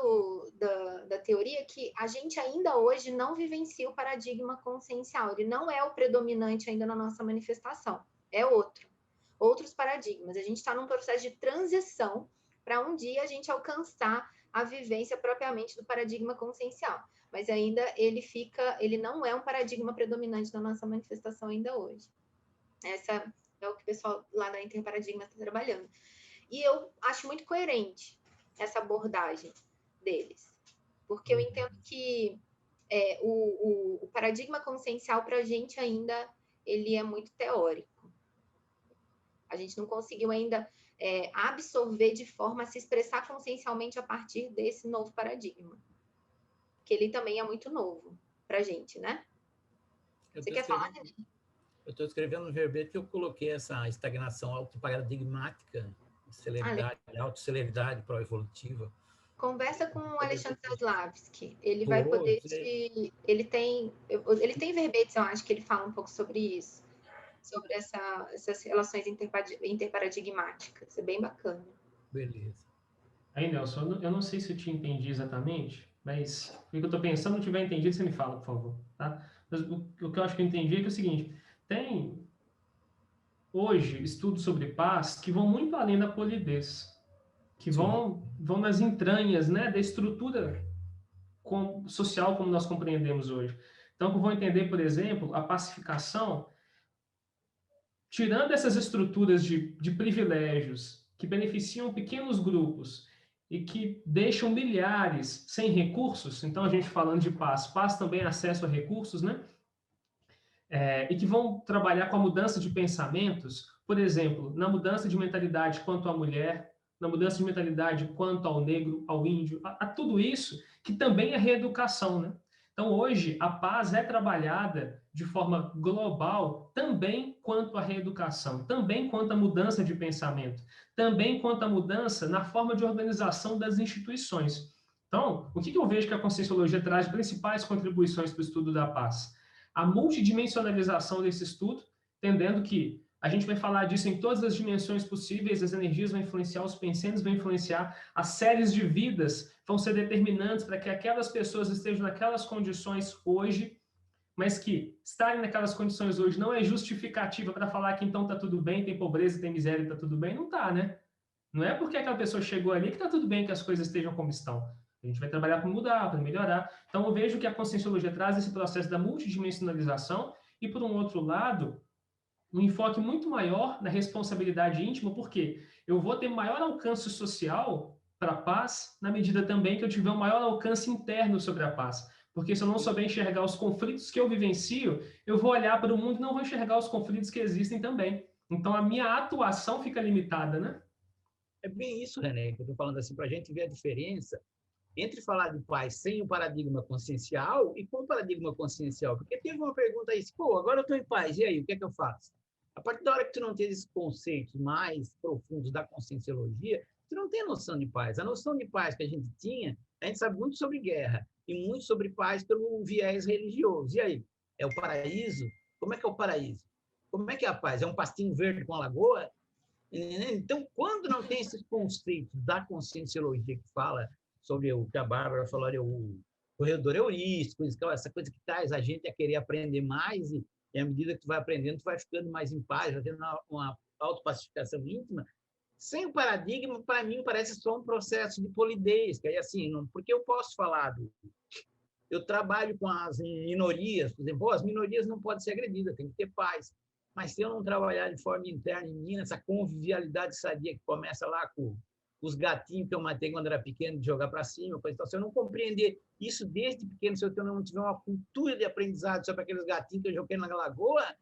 da teoria que a gente ainda hoje não vivencia o paradigma consciencial, ele não é o predominante ainda na nossa manifestação, é outros paradigmas. A gente está num processo de transição para um dia a gente alcançar a vivência propriamente do paradigma consciencial, mas ainda ele não é um paradigma predominante na nossa manifestação ainda hoje. Essa é o que o pessoal lá da Interparadigma está trabalhando. E eu acho muito coerente essa abordagem deles, porque eu entendo que o paradigma consciencial para a gente ainda ele é muito teórico. A gente não conseguiu ainda absorver de forma a se expressar consciencialmente a partir desse novo paradigma, que ele também é muito novo para a gente, né? Você quer falar, René? Eu estou escrevendo no verbete que eu coloquei essa estagnação autoparadigmática, celeridade, autoceleridade pró-evolutiva. Conversa com o Alexandre Zaslavsky. Ele vai poder Ele tem verbetes, eu acho, que ele fala um pouco sobre isso. Sobre essas relações interparadigmáticas. É bem bacana. Beleza. Aí, Nelson, eu não sei se eu te entendi exatamente, mas o que eu estou pensando, não tiver entendido, você me fala, por favor. Tá? Mas o que eu acho que eu entendi é que é o seguinte, tem hoje estudos sobre paz que vão muito além da polidez, que vão nas entranhas, né, da estrutura social como nós compreendemos hoje. Então, eu vou entender, por exemplo, a pacificação, tirando essas estruturas de privilégios que beneficiam pequenos grupos e que deixam milhares sem recursos, então a gente falando de paz também é acesso a recursos, né? E que vão trabalhar com a mudança de pensamentos, por exemplo, na mudança de mentalidade quanto à mulher, na mudança de mentalidade quanto ao negro, ao índio, a tudo isso, que também é reeducação, né? Então, hoje, a paz é trabalhada de forma global também quanto à reeducação, também quanto à mudança de pensamento, também quanto à mudança na forma de organização das instituições. Então, o que eu vejo que a Conscienciologia traz de principais contribuições para o estudo da paz? A multidimensionalização desse estudo, entendendo que a gente vai falar disso em todas as dimensões possíveis, as energias vão influenciar, os pensamentos vão influenciar, as séries de vidas vão ser determinantes para que aquelas pessoas estejam naquelas condições hoje, mas que estarem naquelas condições hoje não é justificativa para falar que então está tudo bem, tem pobreza, tem miséria, está tudo bem. Não está, né? Não é porque aquela pessoa chegou ali que está tudo bem que as coisas estejam como estão. A gente vai trabalhar para mudar, para melhorar. Então, eu vejo que a Conscienciologia traz esse processo da multidimensionalização e, por um outro lado, um enfoque muito maior na responsabilidade íntima, porque eu vou ter maior alcance social para a paz, na medida também que eu tiver um maior alcance interno sobre a paz. Porque se eu não souber enxergar os conflitos que eu vivencio, eu vou olhar para o mundo e não vou enxergar os conflitos que existem também. Então, a minha atuação fica limitada, né? É bem isso, René, que eu estou falando assim, para a gente ver a diferença entre falar de paz sem o paradigma consciencial e com o paradigma consciencial. Porque teve uma pergunta aí, pô, agora eu estou em paz, e aí, o que é que eu faço? A partir da hora que tu não tem esses conceitos mais profundos da conscienciologia, tu não tem a noção de paz. A noção de paz que a gente tinha, a gente sabe muito sobre guerra e muito sobre paz pelo viés religioso. E aí, é o paraíso? Como é que é o paraíso? como é que é a paz? É um pastinho verde com a lagoa? Então, quando não tem esses conceitos da conscienciologia que fala sobre o que a Bárbara falou, o corredor heurístico, essa coisa que traz a gente a querer aprender mais, e à medida que tu vai aprendendo, tu vai ficando mais em paz, vai tendo uma autopacificação íntima. Sem o paradigma, para mim, parece só um processo de polidez, que aí, assim, não, porque eu posso falar eu trabalho com as minorias, por exemplo, as minorias não podem ser agredidas, tem que ter paz. Mas se eu não trabalhar de forma interna em mim, essa convivialidade sadia que começa lá com os gatinhos que eu matei quando era pequeno, de jogar para cima, coisa e tal. Se eu não compreender isso desde pequeno, se eu não tiver uma cultura de aprendizado sobre aqueles gatinhos que eu joguei na lagoa,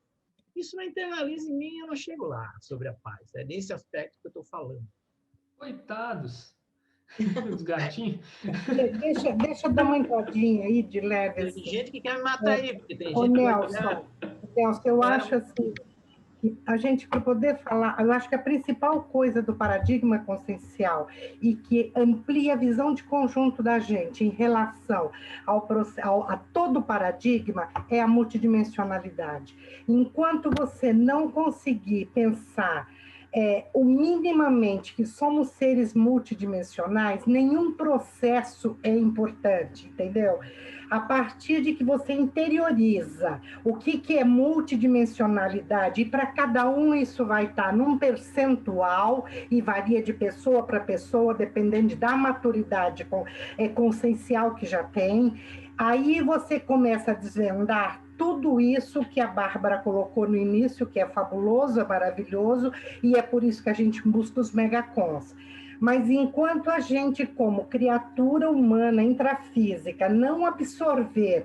isso não internaliza em mim e eu não chego lá sobre a paz. É nesse aspecto que eu estou falando. Coitados. Os gatinhos. Deixa eu dar uma entradinha aí de leve. Tem assim. gente que quer me matar aí, porque tem Ô, gente Nelson, eu acho assim, que a gente, para poder falar, eu acho que a principal coisa do paradigma consciencial e que amplia a visão de conjunto da gente em relação a todo o paradigma é a multidimensionalidade. Enquanto você não conseguir pensar o minimamente que somos seres multidimensionais, nenhum processo é importante, entendeu? A partir de que você interioriza o que é multidimensionalidade, e para cada um isso vai estar num percentual e varia de pessoa para pessoa, dependendo da maturidade consciencial que já tem, aí você começa a desvendar tudo isso que a Bárbara colocou no início, que é fabuloso, é maravilhoso, e é por isso que a gente busca os megacons. Mas enquanto a gente, como criatura humana intrafísica, não absorver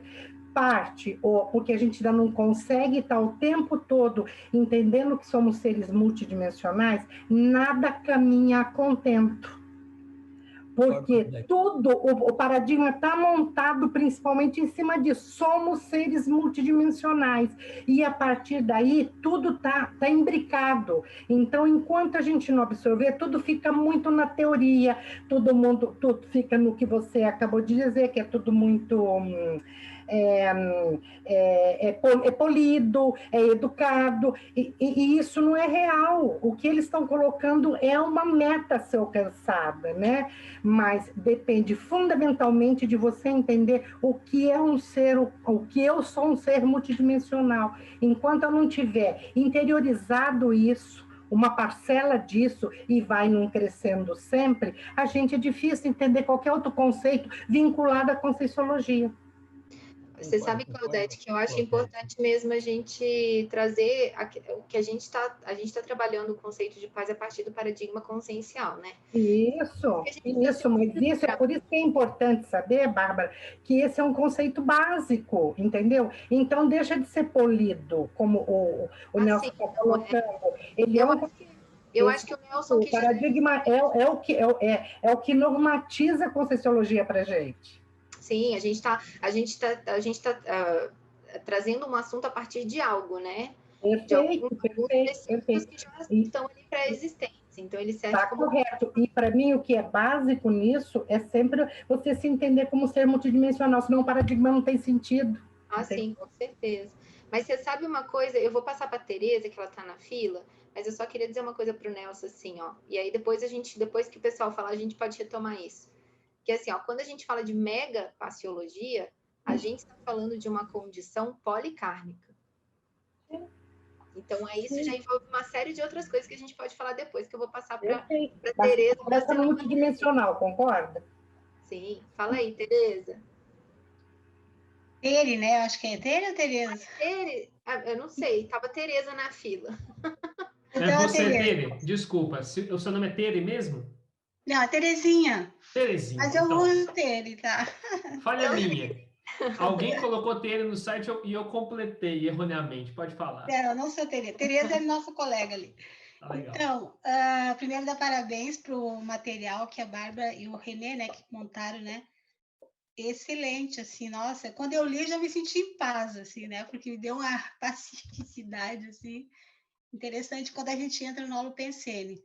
parte, ou porque a gente ainda não consegue estar o tempo todo entendendo que somos seres multidimensionais, nada caminha a contento. Porque tudo, o paradigma está montado principalmente em cima disso. Somos seres multidimensionais. E a partir daí, tudo está imbricado. Então, enquanto a gente não absorver, tudo fica muito na teoria, tudo fica no que você acabou de dizer, que é tudo muito... polido, é educado, e isso não é real. O que eles estão colocando é uma meta a ser alcançada, né? Mas depende fundamentalmente de você entender o que é um ser, o que eu sou um ser multidimensional. Enquanto eu não tiver interiorizado isso, uma parcela disso, e vai num crescendo sempre, a gente é difícil entender qualquer outro conceito vinculado à conscienciologia. Você sabe, Claudete, que eu acho importante mesmo a gente trazer o que a gente está trabalhando o conceito de paz a partir do paradigma consciencial, né? Isso, mas isso é por isso que é importante saber, Bárbara, que esse é um conceito básico, entendeu? Então deixa de ser polido, como o Nelson está colocando. Ele eu acho que o Nelson... O paradigma é o que normatiza a conscienciologia para a gente. Sim, a gente tá trazendo um assunto a partir de algo, né? Perfeito. Que já estão ali pré-existentes. Então, ele serve como... correto. E, para mim, o que é básico nisso é sempre você se entender como ser multidimensional, senão o paradigma não tem sentido. Sim, com certeza. Mas você sabe uma coisa? Eu vou passar para a Tereza, que ela está na fila, mas eu só queria dizer uma coisa para o Nelson, assim, ó. E aí, depois que o pessoal falar, a gente pode retomar isso. Que assim, ó, quando a gente fala de megapaciologia, a gente está falando de uma condição policárnica. Então, isso já envolve uma série de outras coisas que a gente pode falar depois, que eu vou passar para a Tereza. Parece multidimensional, concorda? Sim. Fala aí, Tereza. Tere, né? Acho que é Tere ou Tereza? Eu não sei, estava Tereza na fila. Então, é você, Tere? Desculpa, o seu nome é Tere mesmo? Não, Terezinha. Terezinha. Mas eu uso Tere, tá? Falha minha. Alguém colocou Tere no site e eu completei erroneamente. Pode falar. Não, não sou Tere. Tereza é nosso colega ali. Tá legal. Então, primeiro dar parabéns para o material que a Bárbara e o Renê, né, que montaram, né? Excelente, assim, nossa. Quando eu li, já me senti em paz, assim, né? Porque me deu uma pacificidade, assim, interessante quando a gente entra no Holopensene.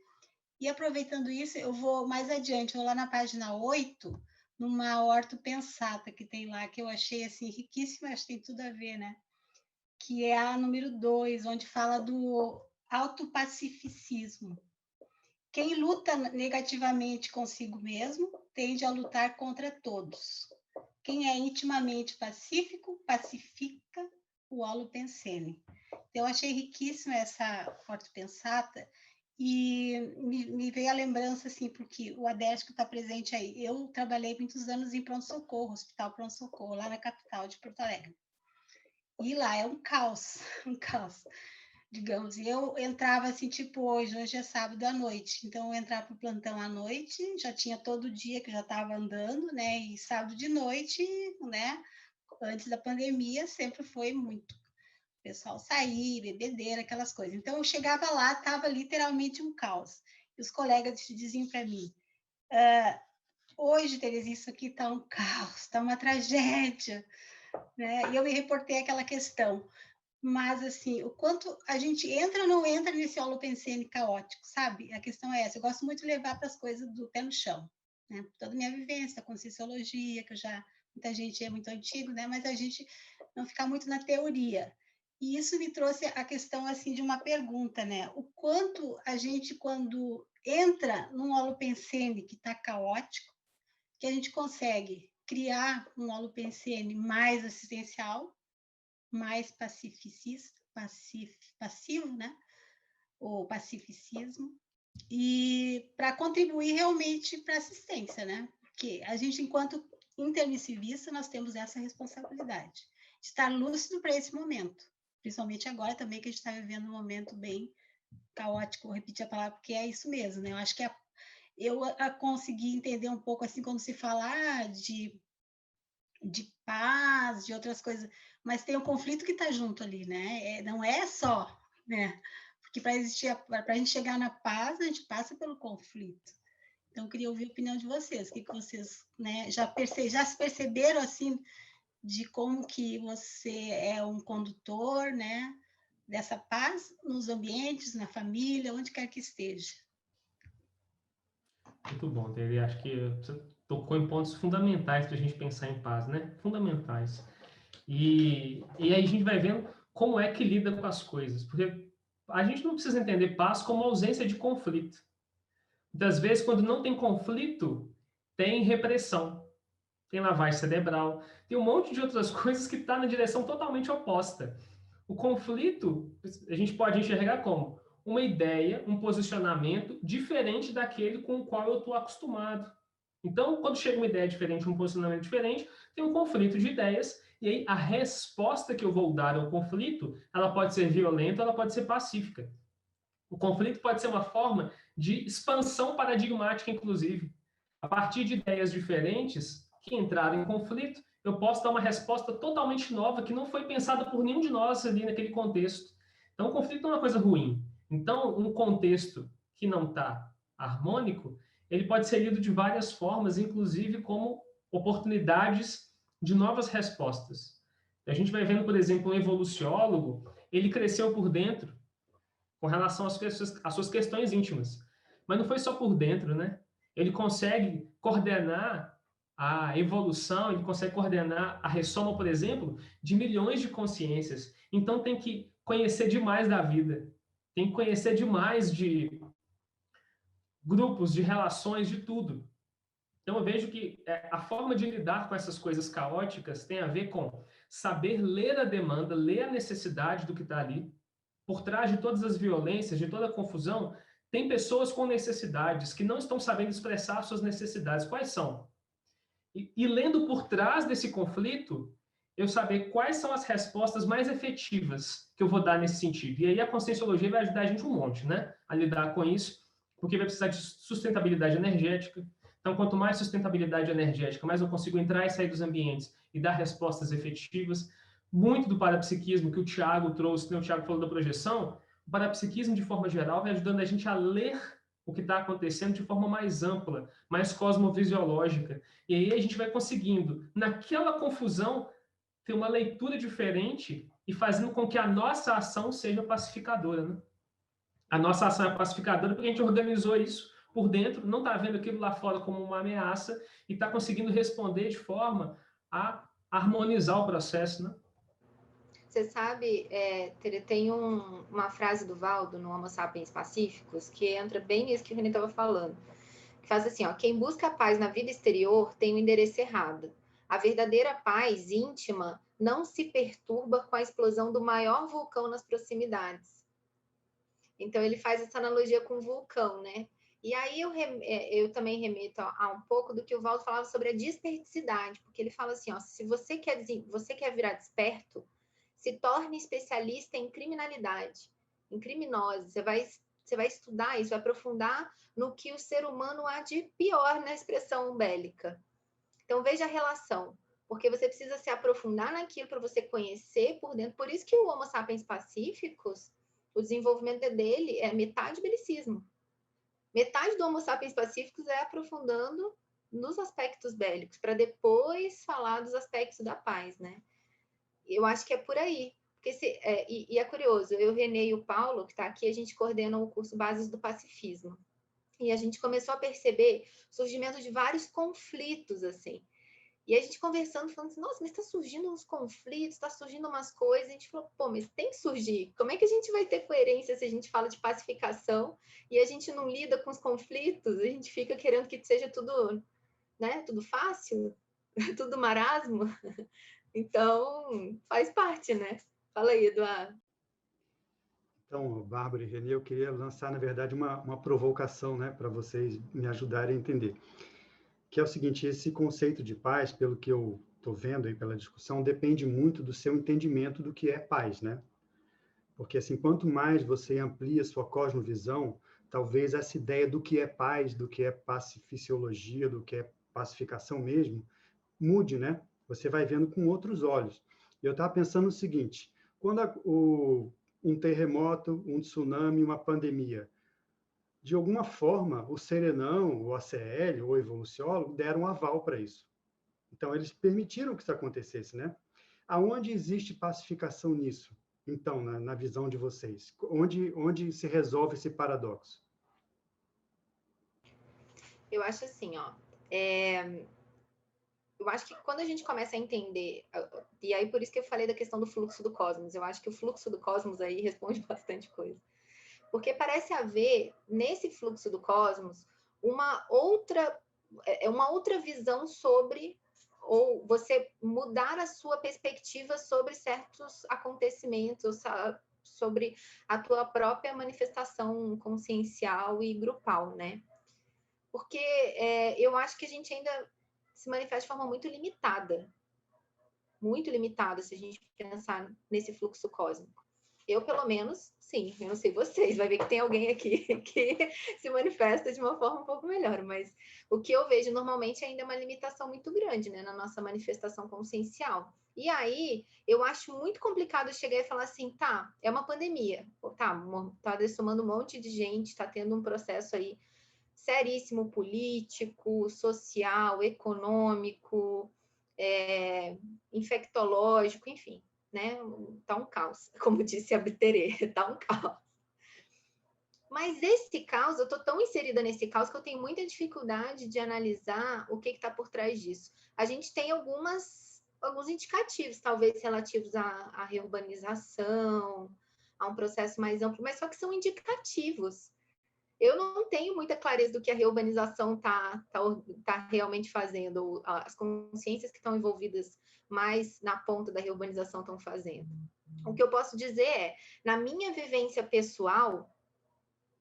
E aproveitando isso, eu vou mais adiante, eu vou lá na página 8, numa ortopensata que tem lá, que eu achei assim, riquíssima, acho que tem tudo a ver, né? que é a número 2, onde fala do autopacificismo. Quem luta negativamente consigo mesmo tende a lutar contra todos. Quem é intimamente pacífico, pacifica o holopensene. Então, eu achei riquíssima essa ortopensata e me veio a lembrança, assim, porque o Adércio está presente aí. Eu trabalhei muitos anos em pronto-socorro, Hospital Pronto-Socorro, lá na capital de Porto Alegre. E lá é um caos, um caos, digamos. E eu entrava assim, tipo hoje é sábado à noite, então eu entrava para o plantão à noite, já tinha todo dia que eu já estava andando, né? E sábado de noite, né? Antes da pandemia, sempre foi muito. O pessoal sair, bebedeira, aquelas coisas. Então eu chegava lá, estava literalmente um caos. E os colegas diziam para mim: hoje, Tereza, isso aqui está um caos, está uma tragédia. Né? E eu me reportei aquela questão. Mas, assim, o quanto a gente entra ou não entra nesse holopensene caótico, sabe? A questão é essa. Eu gosto muito de levar para as coisas do pé no chão. Né? Toda a minha vivência, a Conscienciologia, que eu já... Muita gente é muito antigo, né? Mas a gente não ficar muito na teoria. E isso me trouxe a questão, assim, de uma pergunta, né? O quanto a gente, quando entra num holopensene que está caótico, que a gente consegue criar um holopensene mais assistencial, mais pacificista, passivo, né? O pacificismo, e para contribuir realmente para a assistência, né? Porque a gente, enquanto intermissivista, nós temos essa responsabilidade de estar lúcido para esse momento, principalmente agora também que a gente está vivendo um momento bem caótico, vou repetir a palavra, porque é isso mesmo, né? Eu acho que eu consegui entender um pouco assim, quando se falar de paz, de outras coisas, mas tem o conflito que está junto ali, né? Não é só, né? Porque para a gente chegar na paz, a gente passa pelo conflito. Então, eu queria ouvir a opinião de vocês. O que vocês, né, já se perceberam, assim, de como que você é um condutor, né, dessa paz nos ambientes, na família, onde quer que esteja? Muito bom, Tere. Acho que você tocou em pontos fundamentais para a gente pensar em paz, né? Fundamentais. E aí a gente vai vendo como é que lida com as coisas. Porque a gente não precisa entender paz como ausência de conflito. Muitas vezes, quando não tem conflito, tem repressão, tem lavagem cerebral, tem um monte de outras coisas que está na direção totalmente oposta. O conflito, a gente pode enxergar como uma ideia, um posicionamento diferente daquele com o qual eu estou acostumado. Então, quando chega uma ideia diferente, um posicionamento diferente, tem um conflito de ideias, e aí a resposta que eu vou dar ao conflito, ela pode ser violenta, ela pode ser pacífica. O conflito pode ser uma forma de expansão paradigmática, inclusive. A partir de ideias diferentes que entraram em conflito, eu posso dar uma resposta totalmente nova que não foi pensada por nenhum de nós ali naquele contexto. Então, o conflito não é uma coisa ruim. Então, um contexto que não está harmônico, ele pode ser lido de várias formas, inclusive como oportunidades de novas respostas. A gente vai vendo, por exemplo, um evoluciólogo, ele cresceu por dentro com relação às suas questões íntimas. Mas não foi só por dentro, né? Ele consegue coordenar a evolução, ele consegue coordenar a ressoma, por exemplo, de milhões de consciências. Então tem que conhecer demais da vida, tem que conhecer demais de grupos, de relações, de tudo. Então eu vejo que a forma de lidar com essas coisas caóticas tem a ver com saber ler a demanda, ler a necessidade do que está ali. Por trás de todas as violências, de toda a confusão, tem pessoas com necessidades que não estão sabendo expressar suas necessidades. Quais são? E lendo por trás desse conflito, eu saber quais são as respostas mais efetivas que eu vou dar nesse sentido. E aí a Conscienciologia vai ajudar a gente um monte, né? A lidar com isso, porque vai precisar de sustentabilidade energética. Então, quanto mais sustentabilidade energética, mais eu consigo entrar e sair dos ambientes e dar respostas efetivas. Muito do parapsiquismo que o Tiago trouxe, né? O Tiago falou da projeção, o parapsiquismo, de forma geral, vai ajudando a gente a ler o que está acontecendo de forma mais ampla, mais cosmovisiológica. E aí a gente vai conseguindo, naquela confusão, ter uma leitura diferente e fazendo com que a nossa ação seja pacificadora, né? A nossa ação é pacificadora porque a gente organizou isso por dentro, não está vendo aquilo lá fora como uma ameaça e está conseguindo responder de forma a harmonizar o processo, né? Você sabe, tem uma frase do Valdo no Homo Sapiens Pacíficos que entra bem nisso que o René estava falando. Que faz assim, ó, quem busca a paz na vida exterior tem o endereço errado. A verdadeira paz íntima não se perturba com a explosão do maior vulcão nas proximidades. Então, ele faz essa analogia com o vulcão, né? E aí eu também remeto a um pouco do que o Valdo falava sobre a desperticidade, porque ele fala assim, ó, se você quer virar desperto, se torne especialista em criminalidade, em criminosos. Você vai estudar isso, vai aprofundar no que o ser humano há de pior na expressão bélica. Então, veja a relação, porque você precisa se aprofundar naquilo para você conhecer por dentro. Por isso que o Homo Sapiens Pacíficos, o desenvolvimento dele é metade belicismo. Metade do Homo Sapiens Pacíficos é aprofundando nos aspectos bélicos, para depois falar dos aspectos da paz, né? Eu acho que é por aí. Porque é curioso, eu, Renê e o Paulo, que está aqui, a gente coordena o curso Bases do Pacifismo. E a gente começou a perceber o surgimento de vários conflitos, assim. E a gente conversando, falando assim, nossa, mas está surgindo uns conflitos, está surgindo umas coisas. A gente falou, pô, mas tem que surgir. Como é que a gente vai ter coerência se a gente fala de pacificação e a gente não lida com os conflitos? A gente fica querendo que seja tudo, né, tudo fácil, tudo marasmo. Então, faz parte, né? Fala aí, Eduardo. Então, Bárbara e Renê, eu queria lançar, na verdade, uma provocação, né, para vocês me ajudarem a entender. Que é o seguinte, esse conceito de paz, pelo que eu estou vendo aí pela discussão, depende muito do seu entendimento do que é paz, né? Porque, assim, quanto mais você amplia sua cosmovisão, talvez essa ideia do que é paz, do que é pacificiologia, do que é pacificação mesmo, mude, né? Você vai vendo com outros olhos. Eu estava pensando o seguinte, quando um terremoto, um tsunami, uma pandemia, de alguma forma, o Serenão, o ACL, ou o Evoluciólogo, deram um aval para isso. Então, eles permitiram que isso acontecesse, né? Aonde existe pacificação nisso? Então, na visão de vocês, onde se resolve esse paradoxo? Eu acho assim, ó, eu acho que quando a gente começa a entender, e aí por isso que eu falei da questão do fluxo do cosmos, eu acho que o fluxo do cosmos aí responde bastante coisa. Porque parece haver, nesse fluxo do cosmos, uma outra visão sobre, ou você mudar a sua perspectiva sobre certos acontecimentos, sobre a tua própria manifestação consciencial e grupal, né? Porque eu acho que a gente ainda se manifesta de forma muito limitada se a gente pensar nesse fluxo cósmico. Eu, pelo menos, sim, eu não sei vocês, vai ver que tem alguém aqui que se manifesta de uma forma um pouco melhor, mas o que eu vejo normalmente ainda é uma limitação muito grande, né, na nossa manifestação consciencial. E aí, eu acho muito complicado chegar e falar assim, tá, é uma pandemia, tá dessomando um monte de gente, tá tendo um processo aí seríssimo político, social, econômico, infectológico, enfim, né? Tá um caos, como disse a Biterê, tá um caos. Mas esse caos, eu estou tão inserida nesse caos que eu tenho muita dificuldade de analisar o que está por trás disso. A gente tem alguns indicativos, talvez relativos à reurbanização, a um processo mais amplo, mas só que são indicativos. Eu não tenho muita clareza do que a reurbanização está realmente fazendo, as consciências que estão envolvidas mais na ponta da reurbanização estão fazendo. O que eu posso dizer é, na minha vivência pessoal,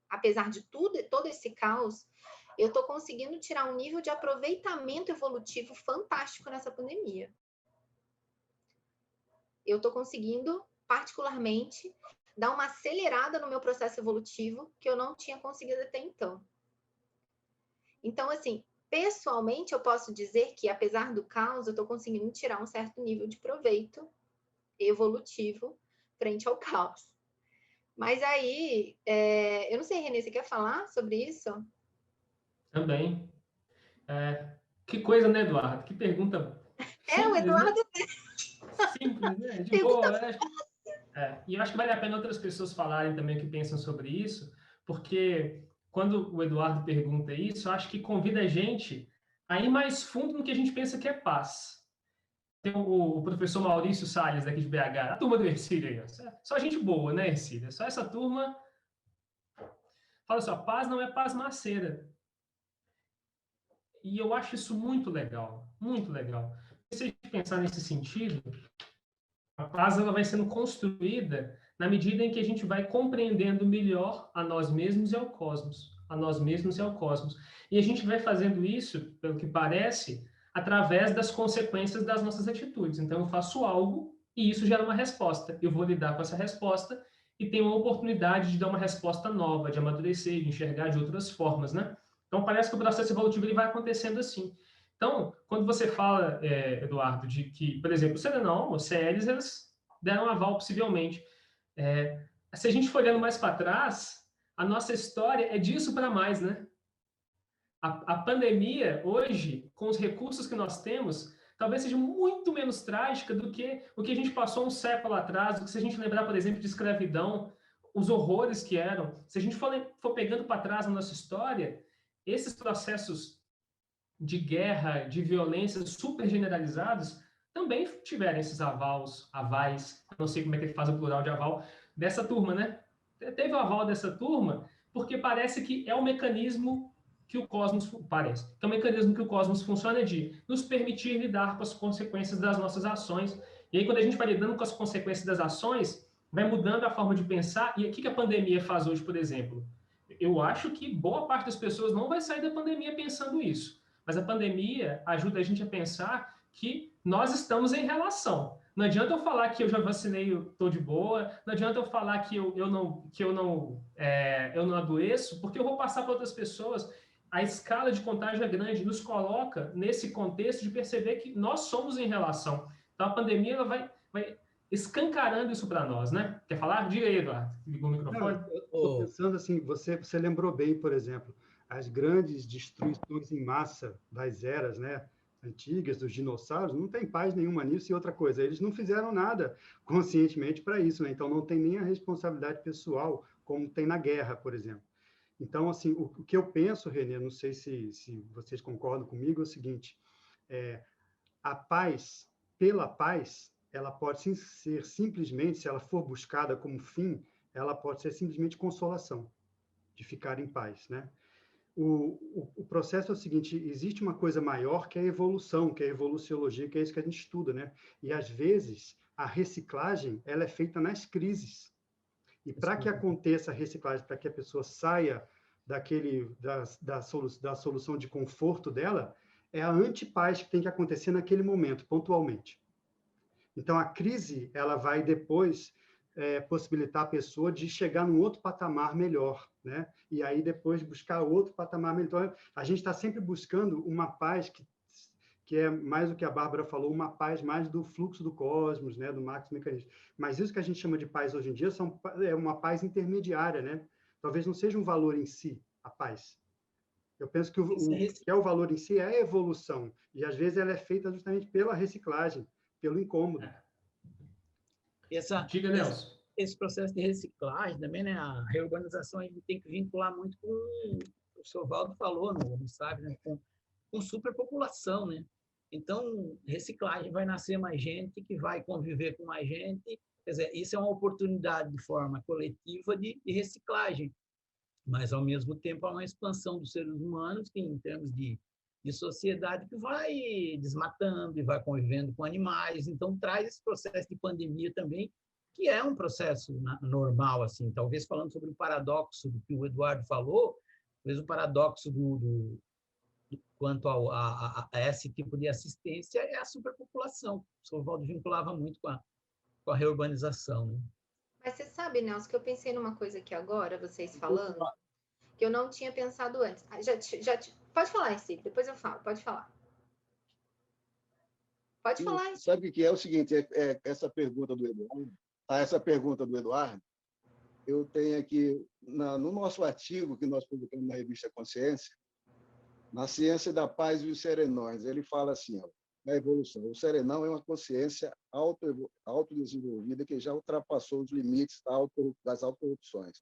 apesar de todo esse caos, eu estou conseguindo tirar um nível de aproveitamento evolutivo fantástico nessa pandemia. Eu estou conseguindo, particularmente, dar uma acelerada no meu processo evolutivo que eu não tinha conseguido até então. Então, assim, pessoalmente, eu posso dizer que, apesar do caos, eu estou conseguindo tirar um certo nível de proveito evolutivo frente ao caos. Mas aí, eu não sei, Renê, você quer falar sobre isso? Também. Que coisa, né, Eduardo? Que pergunta simples, o Eduardo... né? Simples, né? De boa, né? E eu acho que vale a pena outras pessoas falarem também o que pensam sobre isso, porque quando o Eduardo pergunta isso, eu acho que convida a gente a ir mais fundo no que a gente pensa que é paz. Tem o professor Maurício Salles, daqui de BH, a turma do Ercílio aí. Só gente boa, né, Ercílio? Só essa turma. Fala só, paz não é pasmaceira. E eu acho isso muito legal, muito legal. Se a gente pensar nesse sentido, a paz ela vai sendo construída na medida em que a gente vai compreendendo melhor a nós mesmos e ao cosmos. A nós mesmos e ao cosmos. E a gente vai fazendo isso, pelo que parece, através das consequências das nossas atitudes. Então, eu faço algo e isso gera uma resposta. Eu vou lidar com essa resposta e tenho uma oportunidade de dar uma resposta nova, de amadurecer, de enxergar de outras formas, né? Então, parece que o processo evolutivo ele vai acontecendo assim. Então, quando você fala, Eduardo, de que, por exemplo, o Serenão, os CLs, eles deram aval possivelmente. Se a gente for olhando mais para trás, a nossa história é disso para mais, né? A pandemia, hoje, com os recursos que nós temos, talvez seja muito menos trágica do que o que a gente passou um século atrás, do que se a gente lembrar, por exemplo, de escravidão, os horrores que eram. Se a gente for pegando para trás na nossa história, esses processos de guerra, de violência super generalizados, também tiveram esses avais, não sei como é que ele faz o plural de aval, dessa turma, né? Teve o aval dessa turma, porque parece que é o mecanismo que o cosmos funciona de nos permitir lidar com as consequências das nossas ações. E aí, quando a gente vai lidando com as consequências das ações, vai mudando a forma de pensar. E o que a pandemia faz hoje, por exemplo? Eu acho que boa parte das pessoas não vai sair da pandemia pensando isso. Mas a pandemia ajuda a gente a pensar que nós estamos em relação. Não adianta eu falar que eu já vacinei, eu estou de boa. Não adianta eu falar que eu não adoeço, porque eu vou passar para outras pessoas. A escala de contágio é grande, nos coloca nesse contexto de perceber que nós somos em relação. Então, a pandemia ela vai escancarando isso para nós, né? Quer falar? Diga aí, Eduardo. Ligou o microfone. Estou pensando assim, você lembrou bem, por exemplo, as grandes destruições em massa das eras, né, antigas, dos dinossauros, não tem paz nenhuma nisso. E outra coisa, eles não fizeram nada conscientemente para isso, né? Então, não tem nem a responsabilidade pessoal, como tem na guerra, por exemplo. Então, assim, o que eu penso, Renê, não sei se vocês concordam comigo, é o seguinte, a paz, pela paz, ela pode ser simplesmente, se ela for buscada como fim, ela pode ser simplesmente consolação, de ficar em paz, né? O processo é o seguinte, existe uma coisa maior que é a evolução, que é a evoluciologia, que é isso que a gente estuda, né? E, às vezes, a reciclagem, ela é feita nas crises. E para que aconteça a reciclagem, para que a pessoa saia da solução de conforto dela, é a antipaz que tem que acontecer naquele momento, pontualmente. Então, a crise ela vai depois possibilitar a pessoa de chegar num outro patamar melhor, né? E aí depois buscar outro patamar melhor. Então, a gente está sempre buscando uma paz que é mais o que a Bárbara falou, uma paz mais do fluxo do cosmos, né, do macromecanismo. Mas isso que a gente chama de paz hoje em dia é uma paz intermediária, né? Talvez não seja um valor em si, a paz. Eu penso que o que é o valor em si é a evolução, e às vezes ela é feita justamente pela reciclagem, pelo incômodo. Diga, Nelson. Esse processo de reciclagem também, né, a reurbanização, a gente tem que vincular muito com o senhor Valdo falou, não sabe, né, com superpopulação, né? Então, reciclagem, vai nascer mais gente que vai conviver com mais gente. Quer dizer, isso é uma oportunidade de forma coletiva de reciclagem, mas, ao mesmo tempo, há uma expansão dos seres humanos, que, em termos de sociedade, que vai desmatando e vai convivendo com animais. Então, traz esse processo de pandemia também, que é um processo normal, assim. Talvez falando sobre o paradoxo do que o Eduardo falou, talvez o paradoxo quanto a esse tipo de assistência é a superpopulação. O senhor Valdo vinculava muito com a reurbanização, né? Mas você sabe, Nelson, que eu pensei numa coisa aqui agora, vocês falando, que eu não tinha pensado antes. Pode falar, Recife, depois eu falo, pode falar. Pode falar, Recife. Sabe o que é o seguinte, essa pergunta do Eduardo, eu tenho aqui, no nosso artigo que nós publicamos na revista Consciência, na Ciência da Paz e os Serenões, ele fala assim, na evolução, o serenão é uma consciência autodesenvolvida que já ultrapassou os limites das autorrupções.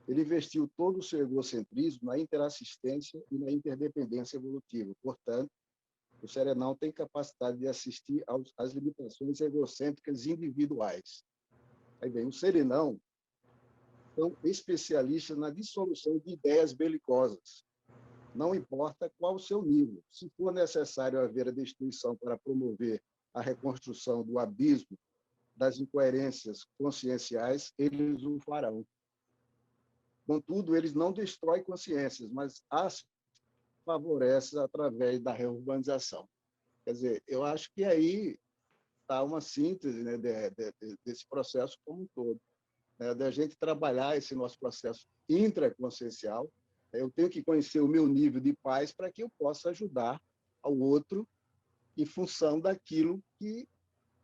Ele investiu todo o seu egocentrismo na interassistência e na interdependência evolutiva. Portanto, O serenão tem capacidade de assistir às limitações egocêntricas individuais. Aí vem o serenão, são especialistas na dissolução de ideias belicosas. Não importa qual o seu nível. Se for necessário haver a destruição para promover a reconstrução do abismo das incoerências conscienciais, eles o farão. Contudo, eles não destroem consciências, mas as favorecem através da reurbanização. Quer dizer, eu acho que aí está uma síntese, né, desse processo como um todo, né, da gente trabalhar esse nosso processo intraconsciencial. Eu tenho que conhecer o meu nível de paz para que eu possa ajudar ao outro em função daquilo que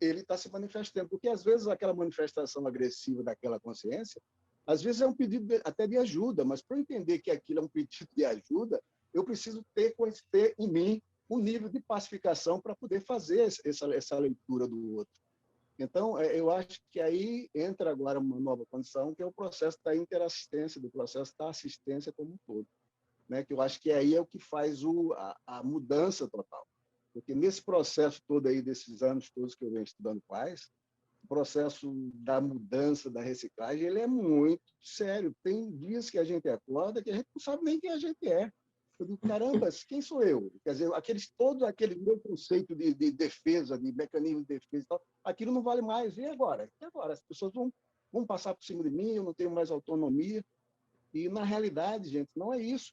ele está se manifestando. Porque, às vezes, aquela manifestação agressiva daquela consciência, às vezes é um pedido até de ajuda, mas para eu entender que aquilo é um pedido de ajuda, eu preciso ter em mim um nível de pacificação para poder fazer essa leitura do outro. Então, eu acho que aí entra agora uma nova condição, que é o processo da interassistência, do processo da assistência como um todo, né? Que eu acho que aí é o que faz a mudança total. Porque nesse processo todo aí, desses anos todos que eu venho estudando paz, o processo da mudança, da reciclagem, ele é muito sério. Tem dias que a gente acorda que a gente não sabe nem quem a gente é. Eu digo, caramba, quem sou eu? Quer dizer, todo aquele meu conceito de defesa, de mecanismo de defesa e tal, aquilo não vale mais. E agora? E agora? As pessoas vão passar por cima de mim, eu não tenho mais autonomia. E, na realidade, gente, não é isso.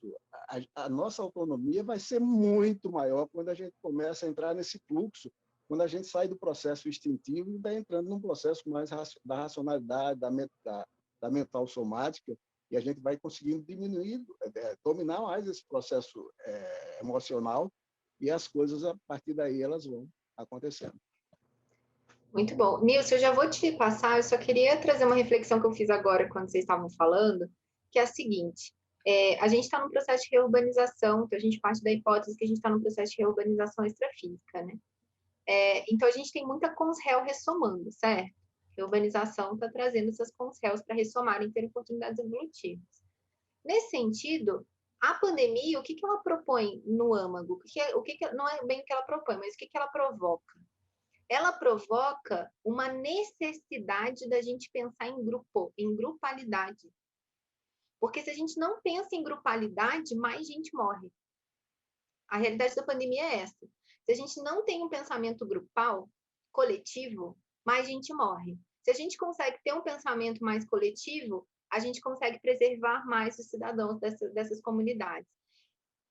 A nossa autonomia vai ser muito maior quando a gente começa a entrar nesse fluxo, quando a gente sai do processo instintivo e vai entrando num processo mais da racionalidade, da mental somática, e a gente vai conseguindo diminuir, dominar mais esse processo emocional, e as coisas, a partir daí, elas vão acontecendo. Muito bom. Nilson, eu já vou te passar, eu só queria trazer uma reflexão que eu fiz agora, quando vocês estavam falando, que é a seguinte: a gente está num processo de reurbanização, então a gente parte da hipótese que a gente está num processo de reurbanização extrafísica, né? Então a gente tem muita consréu ressomando, certo? Reurbanização está trazendo essas consréus para ressomarem e ter oportunidades evolutivas. Nesse sentido, a pandemia, o que ela propõe no âmago? Não é bem o que ela propõe, mas o que ela provoca? Ela provoca uma necessidade da gente pensar em grupo, em grupalidade. Porque se a gente não pensa em grupalidade, mais gente morre. A realidade da pandemia é essa. Se a gente não tem um pensamento grupal, coletivo, mais gente morre. Se a gente consegue ter um pensamento mais coletivo, a gente consegue preservar mais os cidadãos dessas comunidades.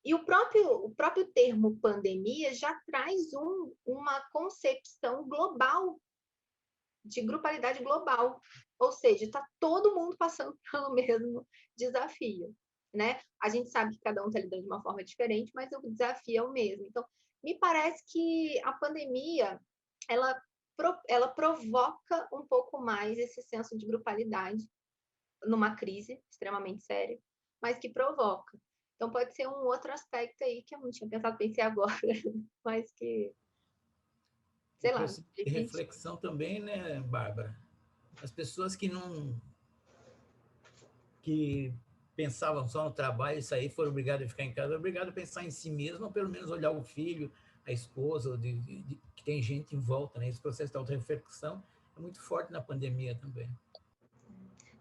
E o próprio termo pandemia já traz uma concepção global, de grupalidade global. Ou seja, está todo mundo passando pelo mesmo desafio, né? A gente sabe que cada um está lidando de uma forma diferente, mas o desafio é o mesmo. Então, me parece que a pandemia, ela provoca um pouco mais esse senso de grupalidade numa crise extremamente séria, mas que provoca. Então, pode ser um outro aspecto aí que eu não tinha pensado, pensei agora, mas que, sei lá. Reflexão também, né, Bárbara? As pessoas que pensavam só no trabalho e sair, foram obrigadas a ficar em casa, obrigadas a pensar em si mesmo, ou pelo menos olhar o filho, a esposa, que tem gente em volta, né? Esse processo de auto-reflexão é muito forte na pandemia também.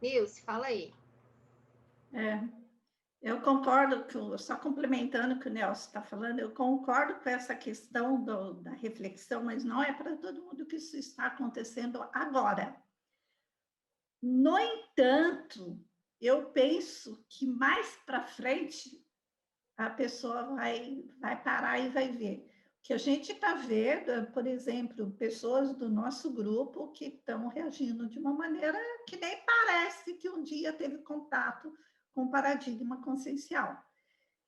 Nilce, fala aí. Eu concordo, só complementando o que o Nelson está falando, eu concordo com essa questão da reflexão, mas não é para todo mundo que isso está acontecendo agora. No entanto, eu penso que mais para frente a pessoa vai parar e vai ver. O que a gente está vendo, por exemplo, pessoas do nosso grupo que estão reagindo de uma maneira que nem parece que um dia teve contato com o paradigma consciencial.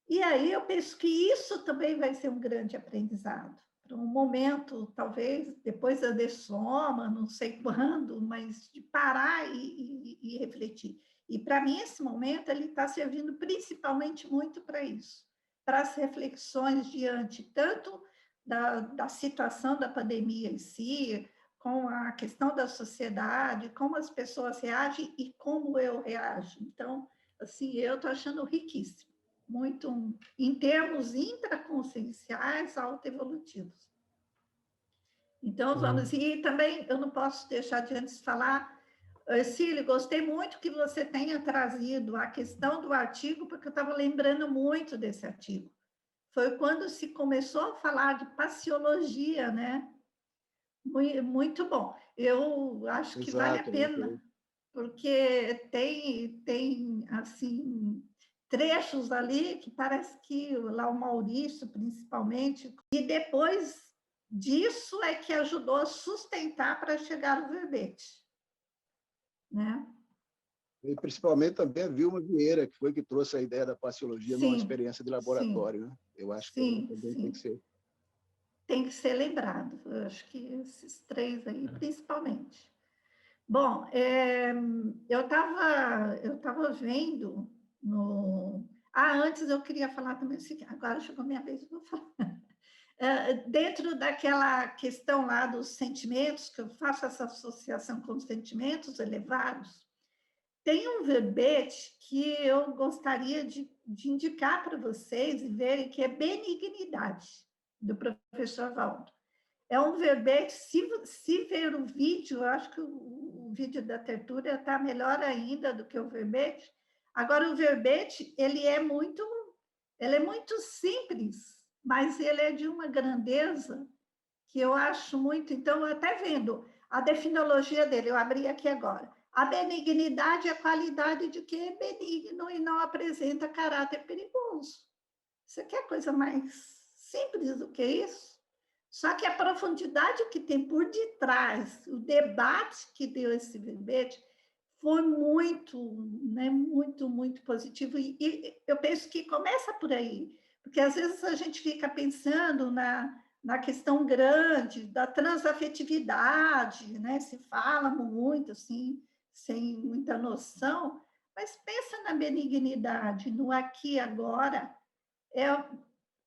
E aí eu penso que isso também vai ser um grande aprendizado. Para um momento, talvez, depois da dessoma, não sei quando, mas de parar e refletir. E, para mim, esse momento ele está servindo principalmente muito para isso, para as reflexões diante tanto da situação da pandemia em si, com a questão da sociedade, como as pessoas reagem e como eu reajo. Então, assim, eu estou achando riquíssimo. em termos intraconscienciais, autoevolutivos. Então, vamos, e também eu não posso deixar de antes falar, Cílio, gostei muito que você tenha trazido a questão do artigo, porque eu estava lembrando muito desse artigo. Foi quando se começou a falar de paciologia, né? Muito bom. Eu acho que vale a pena, porque tem assim, trechos ali que parece que lá o Maurício, principalmente, e depois disso é que ajudou a sustentar para chegar no verbete, né? E principalmente também a Vilma Vieira, que foi que trouxe a ideia da paciologia numa experiência de laboratório, né? Eu acho que também tem que ser. Tem que ser lembrado. Eu acho que esses três aí, principalmente. Bom, eu estava vendo no... antes eu queria falar também o seguinte, agora chegou a minha vez, eu vou falar. Dentro daquela questão lá dos sentimentos, que eu faço essa associação com os sentimentos elevados, tem um verbete que eu gostaria de indicar para vocês e verem, que é benignidade, do professor Valdo. É um verbete, se ver o vídeo, eu acho que o vídeo da Tertúlia está melhor ainda do que o verbete. Agora, o verbete, ele é muito simples, mas ele é de uma grandeza que eu acho muito... Então, até vendo a definologia dele, eu abri aqui agora. A benignidade é a qualidade de quem é benigno e não apresenta caráter perigoso. Você quer coisa mais simples do que isso? Só que a profundidade que tem por detrás, o debate que deu esse verbete, foi muito, né, muito positivo. E eu penso que começa por aí, porque às vezes a gente fica pensando na questão grande da transafetividade, né? Se fala muito, assim, sem muita noção, mas pensa na benignidade, no aqui e agora,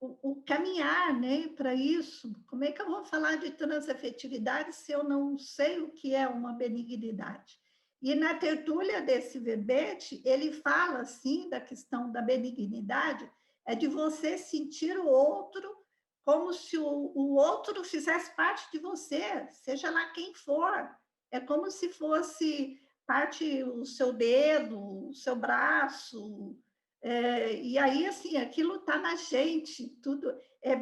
o caminhar, né, para isso. Como é que eu vou falar de transafetividade se eu não sei o que é uma benignidade? E na tertúlia desse verbete, ele fala, assim, da questão da benignidade, é de você sentir o outro como se o outro fizesse parte de você, seja lá quem for. É como se fosse parte o seu dedo, o seu braço, e aí, assim, aquilo está na gente, tudo é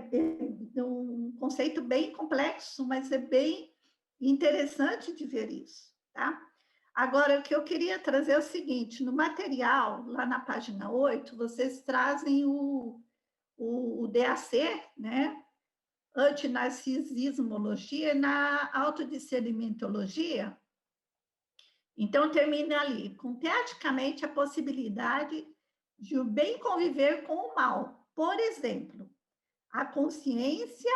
um conceito bem complexo, mas é bem interessante de ver isso, tá? Agora, o que eu queria trazer é o seguinte, no material, lá na página 8, vocês trazem o DAC, né? Antinarcisismologia, na autodiscernimentologia. Então, termina ali, com teaticamente a possibilidade de o bem conviver com o mal. Por exemplo, a consciência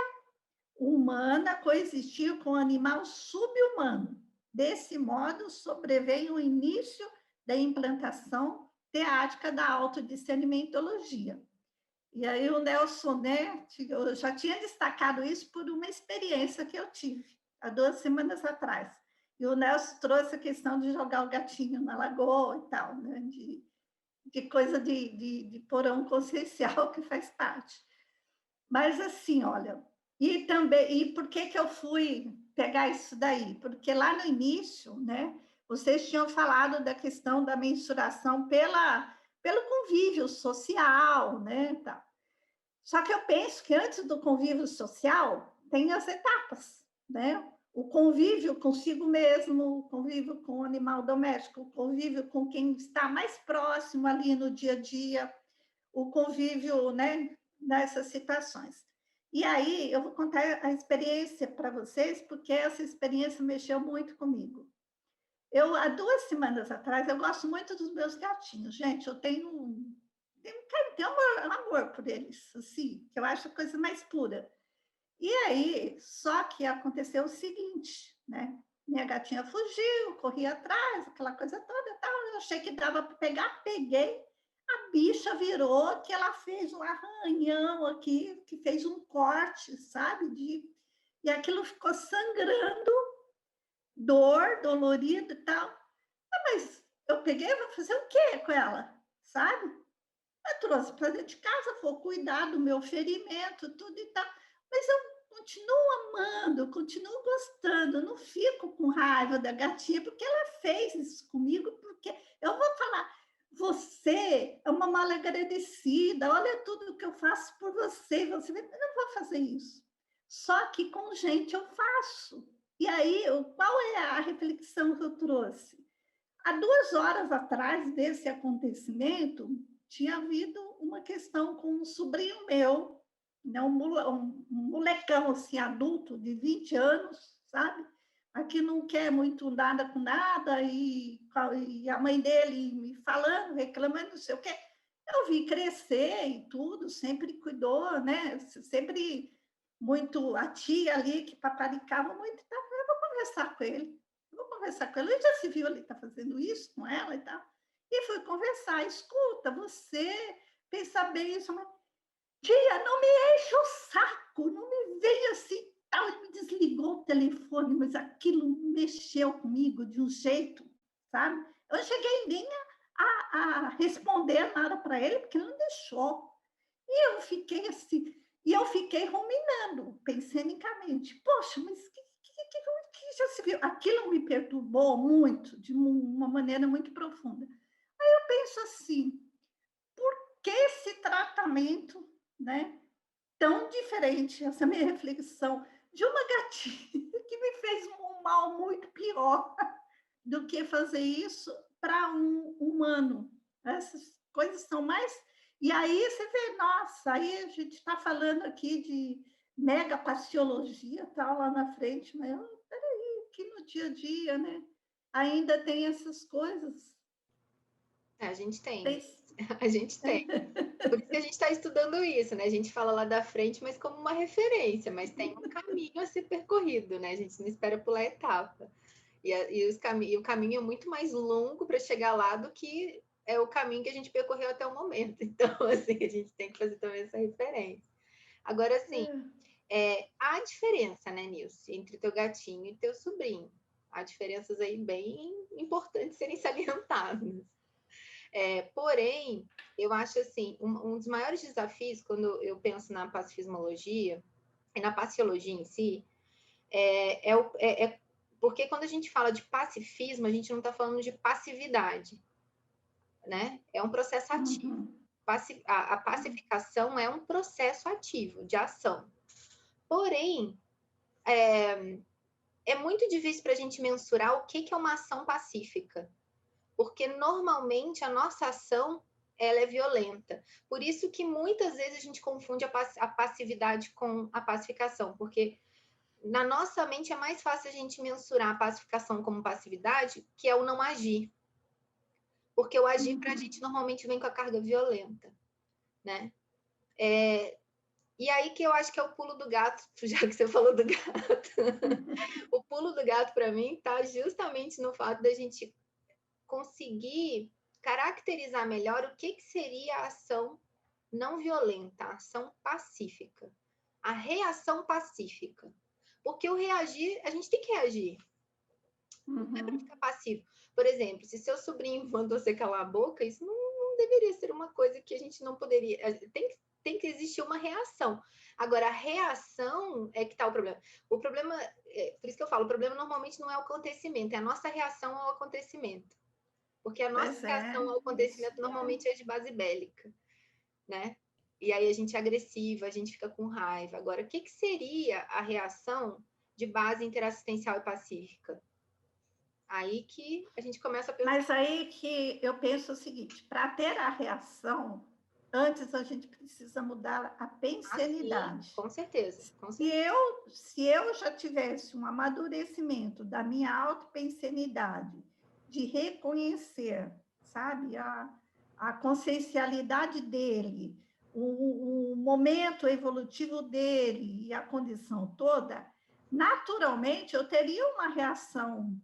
humana coexistir com o animal subhumano. Desse modo, sobrevém o início da implantação teática da autodiscernimentologia. E aí o Nelson, né, eu já tinha destacado isso por uma experiência que eu tive há 2 semanas atrás. E o Nelson trouxe a questão de jogar o gatinho na lagoa e tal, né, de coisa de porão consciencial que faz parte. Mas assim, olha, e também, e por que eu fui pegar isso daí? Porque lá no início, né, vocês tinham falado da questão da mensuração pelo convívio social, né, tá. Só que eu penso que antes do convívio social tem as etapas, né? O convívio consigo mesmo, o convívio com o animal doméstico, o convívio com quem está mais próximo ali no dia a dia, o convívio, né, nessas situações. E aí eu vou contar a experiência para vocês, porque essa experiência mexeu muito comigo. Há 2 semanas atrás, eu gosto muito dos meus gatinhos, gente, eu tenho um amor por eles, assim, que eu acho a coisa mais pura. E aí, só que aconteceu o seguinte, né? Minha gatinha fugiu, corri atrás, aquela coisa toda, tal. Eu achei que dava para pegar, peguei. A bicha virou que ela fez um arranhão aqui, que fez um corte, sabe? E aquilo ficou sangrando, dolorido e tal. Mas eu peguei, vou fazer o quê com ela, sabe? Eu trouxe para dentro de casa, vou cuidar do meu ferimento, tudo e tal. Mas eu continuo amando, eu continuo gostando, eu não fico com raiva da gatinha, porque ela fez isso comigo, porque eu vou falar, você é uma malagradecida, olha tudo que eu faço por você, eu não vou fazer isso. Só que com gente eu faço. E aí, qual é a reflexão que eu trouxe? Há 2 horas atrás desse acontecimento, tinha havido uma questão com um sobrinho meu, né, um molecão assim, adulto, de 20 anos, sabe? Aqui não quer muito nada com nada, e a mãe dele me falando, reclamando, não sei o quê. Eu vi crescer e tudo, sempre cuidou, né? Sempre muito, a tia ali que paparicava muito, então eu vou conversar com ele. Vou conversar com ele, ele já se viu, ele está fazendo isso com ela e tal. E fui conversar, escuta, você pensa bem isso, mas tia, não me enche o saco, não me venha assim, tal. Ele me desligou o telefone, mas aquilo mexeu comigo de um jeito, sabe? Eu não cheguei nem a responder nada para ele, porque ele não deixou. E eu fiquei assim, e eu fiquei ruminando, pensando em mente, poxa, mas que já se viu? Aquilo me perturbou muito, de uma maneira muito profunda. Aí eu penso assim, por que esse tratamento, né, tão diferente, essa minha reflexão, de uma gatinha que me fez um mal muito pior do que fazer isso para um humano? Essas coisas são mais... E aí você vê, nossa, aí a gente está falando aqui de megapaciologia, tal, lá na frente, mas peraí, aqui no dia a dia, né? Ainda tem essas coisas. A gente tem. A gente tem. Por isso que a gente está estudando isso, né? A gente fala lá da frente, mas como uma referência, mas tem um caminho a ser percorrido, né? A gente não espera pular etapa. E o caminho é muito mais longo para chegar lá do que é o caminho que a gente percorreu até o momento. Então, assim, a gente tem que fazer também essa referência. Agora, assim, há diferença, né, Nilce, entre teu gatinho e teu sobrinho. Há diferenças aí bem importantes serem salientadas. Porém, eu acho assim, um dos maiores desafios quando eu penso na pacifismologia e na paciologia em si, porque quando a gente fala de pacifismo, a gente não está falando de passividade, né? É um processo ativo. A pacificação é um processo ativo de ação. Porém, é muito difícil para a gente mensurar o que é uma ação pacífica, porque normalmente a nossa ação ela é violenta. Por isso que muitas vezes a gente confunde a passividade com a pacificação, porque na nossa mente é mais fácil a gente mensurar a pacificação como passividade, que é o não agir. Porque o agir para a gente normalmente vem com a carga violenta, né? E aí que eu acho que é o pulo do gato, já que você falou do gato. O pulo do gato para mim está justamente no fato da gente conseguir caracterizar melhor o que seria a ação não violenta, a ação pacífica, a reação pacífica. Porque o reagir, a gente tem que reagir. Não é para ficar passivo. Por exemplo, se seu sobrinho mandou você calar a boca, isso não deveria ser uma coisa que a gente não poderia... Tem que existir uma reação. Agora, a reação é que está o problema. O problema, por isso que eu falo, o problema normalmente não é o acontecimento, é a nossa reação ao acontecimento. Porque a nossa reação ao acontecimento normalmente é de base bélica, né? E aí a gente é agressiva, a gente fica com raiva. Agora, o que seria a reação de base interassistencial e pacífica? Aí que a gente começa a pensar... Mas aí que eu penso o seguinte, para ter a reação, antes a gente precisa mudar a pensenidade. Sim, com certeza. Se eu já tivesse um amadurecimento da minha autopensenidade, de reconhecer, sabe, a consciencialidade dele, o momento evolutivo dele e a condição toda, naturalmente eu teria uma reação,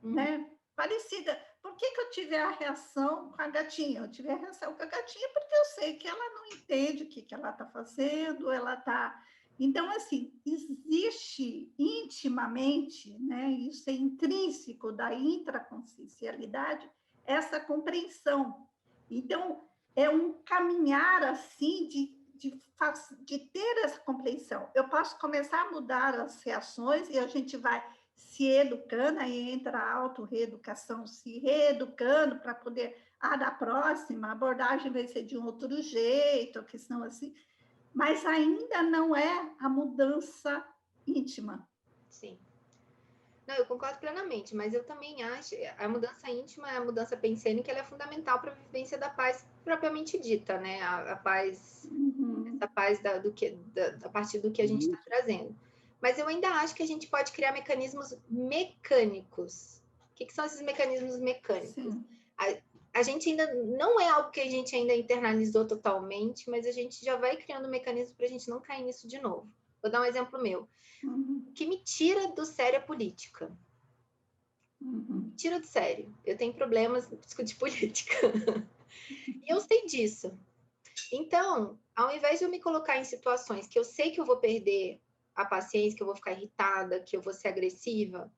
né, parecida. Por que eu tive a reação com a gatinha? Eu tive a reação com a gatinha porque eu sei que ela não entende o que ela está fazendo, ela está... Então, assim, existe intimamente, né, isso é intrínseco da intraconsciencialidade, essa compreensão. Então, é um caminhar assim de ter essa compreensão. Eu posso começar a mudar as reações e a gente vai se educando, aí entra a autorreeducação, se reeducando para poder, na próxima, a abordagem vai ser de um outro jeito, a questão assim, mas ainda não é a mudança íntima. Sim. Não, eu concordo plenamente, mas eu também acho a mudança íntima, a mudança pensênica, ela é fundamental para a vivência da paz propriamente dita, né? A paz, essa paz a partir do que a gente está trazendo. Mas eu ainda acho que a gente pode criar mecanismos mecânicos. O que são esses mecanismos mecânicos? A gente ainda não é algo que a gente ainda internalizou totalmente, mas a gente já vai criando mecanismos para a gente não cair nisso de novo. Vou dar um exemplo meu. O que me tira do sério é política. Me tira do sério. Eu tenho problemas em discutir política. E eu sei disso. Então, ao invés de eu me colocar em situações que eu sei que eu vou perder a paciência, que eu vou ficar irritada, que eu vou ser agressiva,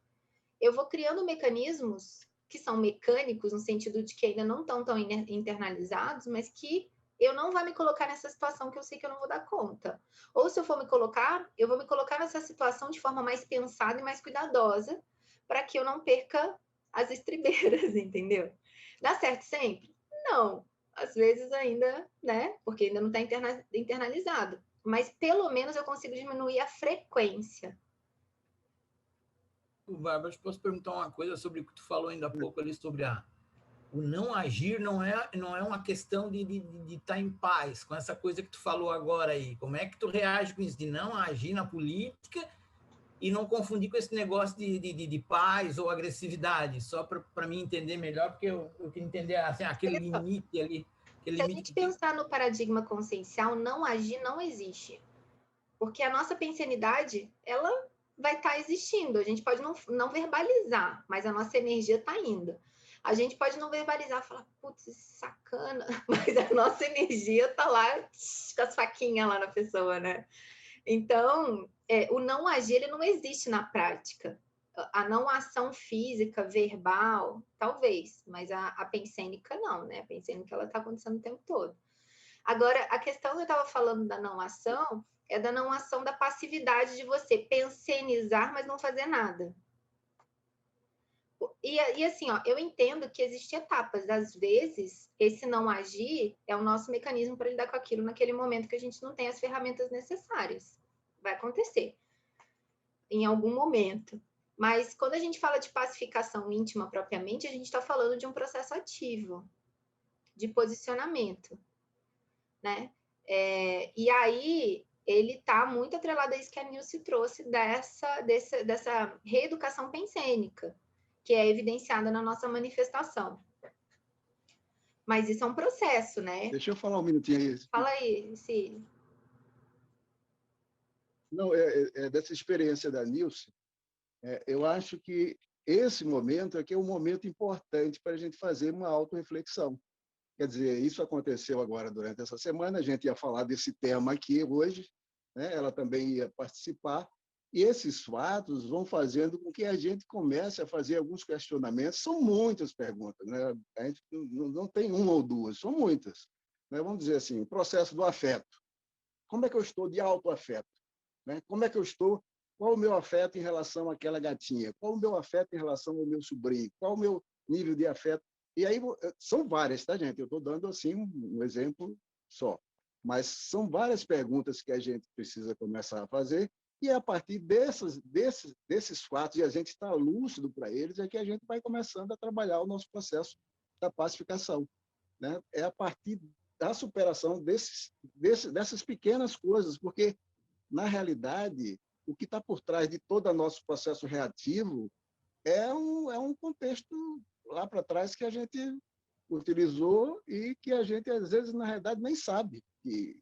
eu vou criando mecanismos que são mecânicos, no sentido de que ainda não estão tão internalizados, mas que eu não vou me colocar nessa situação que eu sei que eu não vou dar conta. Ou se eu for me colocar, eu vou me colocar nessa situação de forma mais pensada e mais cuidadosa, para que eu não perca as estribeiras, entendeu? Dá certo sempre? Não. Às vezes ainda, né? Porque ainda não está internalizado. Mas pelo menos eu consigo diminuir a frequência. Bárbara, posso perguntar uma coisa sobre o que tu falou ainda há pouco ali sobre o não agir não é uma questão de estar em paz com essa coisa que tu falou agora aí. Como é que tu reage com isso, de não agir na política e não confundir com esse negócio de paz ou agressividade? Só para mim entender melhor, porque eu queria entender assim, aquele limite ali. Se a gente pensar no paradigma consciencial, não agir não existe. Porque a nossa pensenidade, ela vai estar existindo. A gente pode não verbalizar, mas a nossa energia está indo. A gente pode não verbalizar, falar, putz, sacana, mas a nossa energia está lá com as faquinhas lá na pessoa, né? Então, o não agir, ele não existe na prática. A não ação física, verbal, talvez, mas a pensênica não, né? A pensênica, ela está acontecendo o tempo todo. Agora, a questão que eu estava falando da não ação é da não ação da passividade de você pensenizar, mas não fazer nada. E assim, ó, eu entendo que existem etapas. Às vezes, esse não agir é o nosso mecanismo para lidar com aquilo naquele momento que a gente não tem as ferramentas necessárias. Vai acontecer em algum momento. Mas quando a gente fala de pacificação íntima propriamente, a gente está falando de um processo ativo, de posicionamento, né? E aí, ele está muito atrelado a isso que a Nilce trouxe dessa reeducação pensênica, que é evidenciada na nossa manifestação. Mas isso é um processo, né? Deixa eu falar um minutinho aí. Fala aí, Cílio. Não, dessa experiência da Nilce, eu acho que esse momento é um momento importante para a gente fazer uma autorreflexão. Quer dizer, isso aconteceu agora durante essa semana, a gente ia falar desse tema aqui hoje, né? Ela também ia participar, e esses fatos vão fazendo com que a gente comece a fazer alguns questionamentos. São muitas perguntas, né? A gente não tem uma ou duas, são muitas. Né? Vamos dizer assim, o processo do afeto. Como é que eu estou de autoafeto? Né? Como é que eu estou? Qual o meu afeto em relação àquela gatinha? Qual o meu afeto em relação ao meu sobrinho? Qual o meu nível de afeto? E aí são várias, tá, gente? Eu estou dando assim um exemplo só. Mas são várias perguntas que a gente precisa começar a fazer, e é a partir desses fatos, e a gente está lúcido para eles, é que a gente vai começando a trabalhar o nosso processo da pacificação. Né? É a partir da superação dessas pequenas coisas, porque, na realidade, o que está por trás de todo o nosso processo reativo é um contexto lá para trás que a gente utilizou e que a gente, às vezes, na realidade, nem sabe que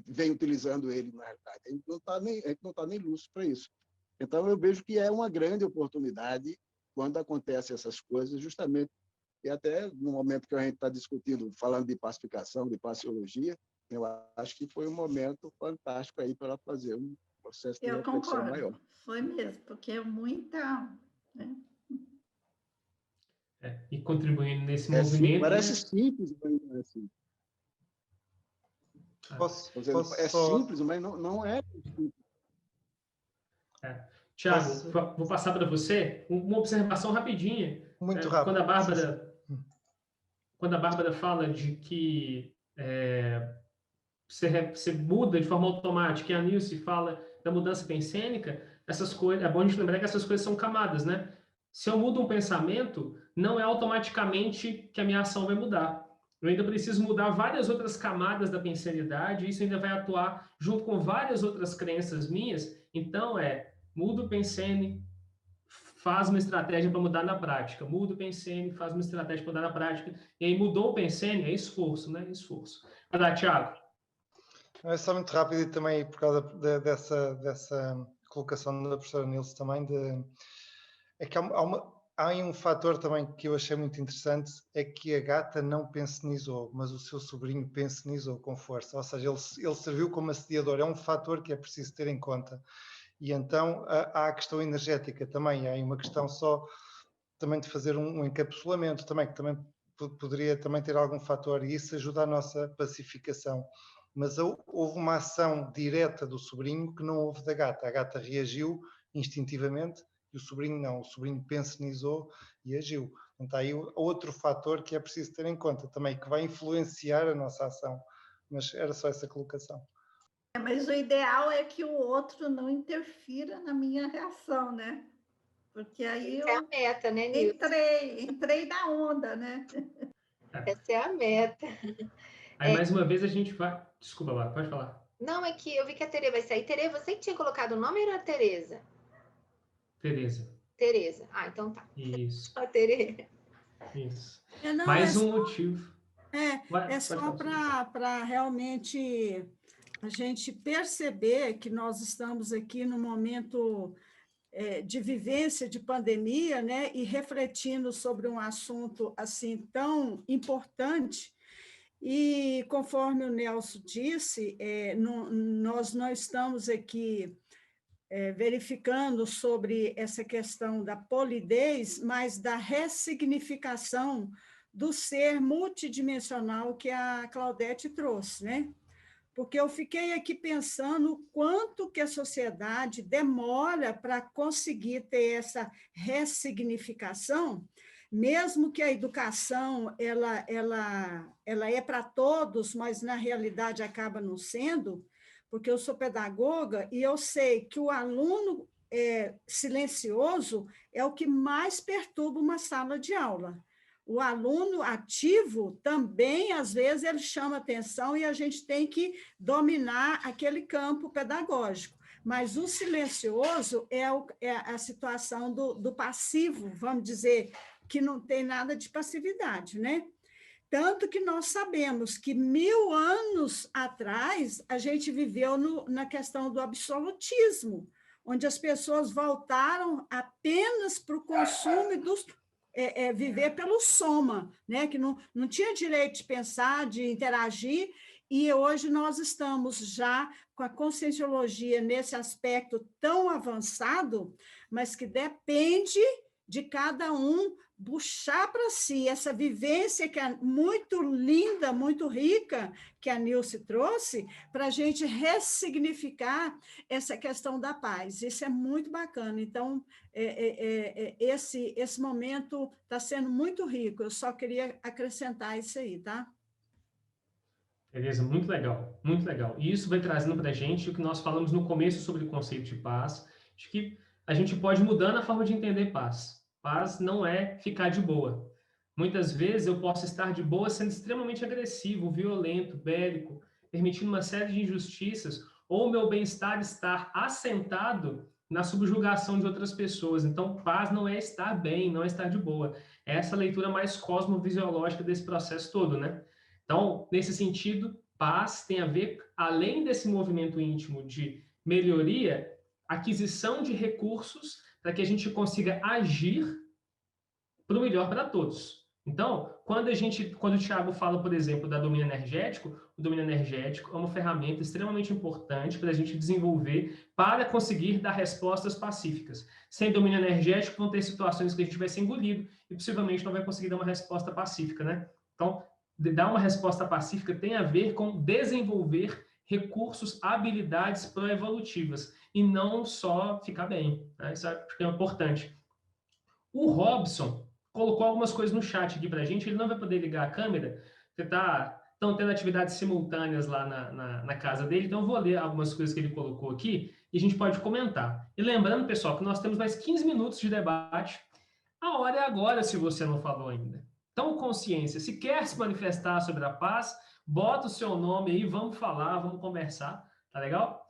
vem utilizando ele, na realidade. A gente não está nem lúcido para isso. Então, eu vejo que é uma grande oportunidade quando acontecem essas coisas, justamente, e até no momento que a gente está discutindo, falando de pacificação, de paciologia, eu acho que foi um momento fantástico aí para ela fazer um processo de reflexão maior. Foi mesmo, porque é muita... Né? E contribuindo nesse movimento... Parece simples, mas não é assim. É simples, mas não é. Tiago, vou passar para você uma observação rapidinha. Muito rápido. Quando a Bárbara fala de que você muda de forma automática, e a Nilce fala da mudança pensênica, essas coisas, é bom a gente lembrar que essas coisas são camadas, né? Se eu mudo um pensamento, não é automaticamente que a minha ação vai mudar. Eu ainda preciso mudar várias outras camadas da pensenidade, e isso ainda vai atuar junto com várias outras crenças minhas. Então, muda o pensene, faz uma estratégia para mudar na prática. Muda o pensene, faz uma estratégia para mudar na prática. E aí, mudou o pensene, é esforço, né? Esforço. Vai lá, Tiago. É só muito rápido e também por causa dessa colocação da professora Nilce também, é que há um fator também que eu achei muito interessante, é que a gata não pensenizou, mas o seu sobrinho pensenizou com força, ou seja, ele serviu como assediador, é um fator que é preciso ter em conta. E então há a questão energética também, há uma questão só também de fazer um encapsulamento também, que também poderia também ter algum fator, e isso ajuda a nossa pacificação. Mas houve uma ação direta do sobrinho que não houve da gata. A gata reagiu instintivamente e o sobrinho não. O sobrinho pensenizou e agiu. Então, aí outro fator que é preciso ter em conta também, que vai influenciar a nossa ação. Mas era só essa colocação. Mas o ideal é que o outro não interfira na minha reação, né? Porque aí Essa é a meta, né, Nilce? Entrei na onda, né? Essa é a meta. Aí, mais uma vez, a gente vai... Desculpa, Bárbara, pode falar. Não, é que eu vi que a Tere vai sair. Tere, você que tinha colocado o nome ou era a Tereza? Tereza. Ah, então tá. Isso. A Tere. Isso. Não, mais um motivo. É só para realmente a gente perceber que nós estamos aqui no momento de vivência de pandemia, né, e refletindo sobre um assunto assim tão importante. E conforme o Nelson disse, nós não estamos aqui verificando sobre essa questão da polidez, mas da ressignificação do ser multidimensional que a Claudete trouxe, né? Porque eu fiquei aqui pensando o quanto que a sociedade demora para conseguir ter essa ressignificação, mesmo que a educação ela é para todos, mas na realidade acaba não sendo, porque eu sou pedagoga e eu sei que o aluno silencioso é o que mais perturba uma sala de aula. O aluno ativo também, às vezes, ele chama atenção e a gente tem que dominar aquele campo pedagógico. Mas o silencioso é a situação do passivo, vamos dizer, que não tem nada de passividade, né? Tanto que nós sabemos que 1000 anos atrás a gente viveu na questão do absolutismo, onde as pessoas voltaram apenas para o consumo e viver pelo soma, né? Que não tinha direito de pensar, de interagir, e hoje nós estamos já com a conscienciologia nesse aspecto tão avançado, mas que depende de cada um puxar para si essa vivência que é muito linda, muito rica, que a Nilce trouxe, para a gente ressignificar essa questão da paz. Isso é muito bacana. Então, esse momento está sendo muito rico. Eu só queria acrescentar isso aí, tá? Beleza, muito legal, muito legal. E isso vai trazendo para a gente o que nós falamos no começo sobre o conceito de paz, de que a gente pode mudar a forma de entender paz. Paz não é ficar de boa. Muitas vezes eu posso estar de boa sendo extremamente agressivo, violento, bélico, permitindo uma série de injustiças, ou meu bem-estar estar assentado na subjugação de outras pessoas. Então, paz não é estar bem, não é estar de boa. É essa leitura mais cosmovisiológica desse processo todo, né? Então, nesse sentido, paz tem a ver, além desse movimento íntimo de melhoria, aquisição de recursos para que a gente consiga agir para o melhor para todos. Então, quando o Thiago fala, por exemplo, da domínio energético, o domínio energético é uma ferramenta extremamente importante para a gente desenvolver para conseguir dar respostas pacíficas. Sem domínio energético, vão ter situações que a gente vai ser engolido e possivelmente não vai conseguir dar uma resposta pacífica, né? Então, dar uma resposta pacífica tem a ver com desenvolver recursos, habilidades pró-evolutivas, e não só ficar bem. Né? Isso é importante. O Robson colocou algumas coisas no chat aqui para a gente, ele não vai poder ligar a câmera, porque estão tendo atividades simultâneas lá na casa dele, então eu vou ler algumas coisas que ele colocou aqui e a gente pode comentar. E lembrando, pessoal, que nós temos mais 15 minutos de debate. A hora é agora, se você não falou ainda. Então, consciência, se quer se manifestar sobre a paz, bota o seu nome aí, vamos falar, vamos conversar, tá legal?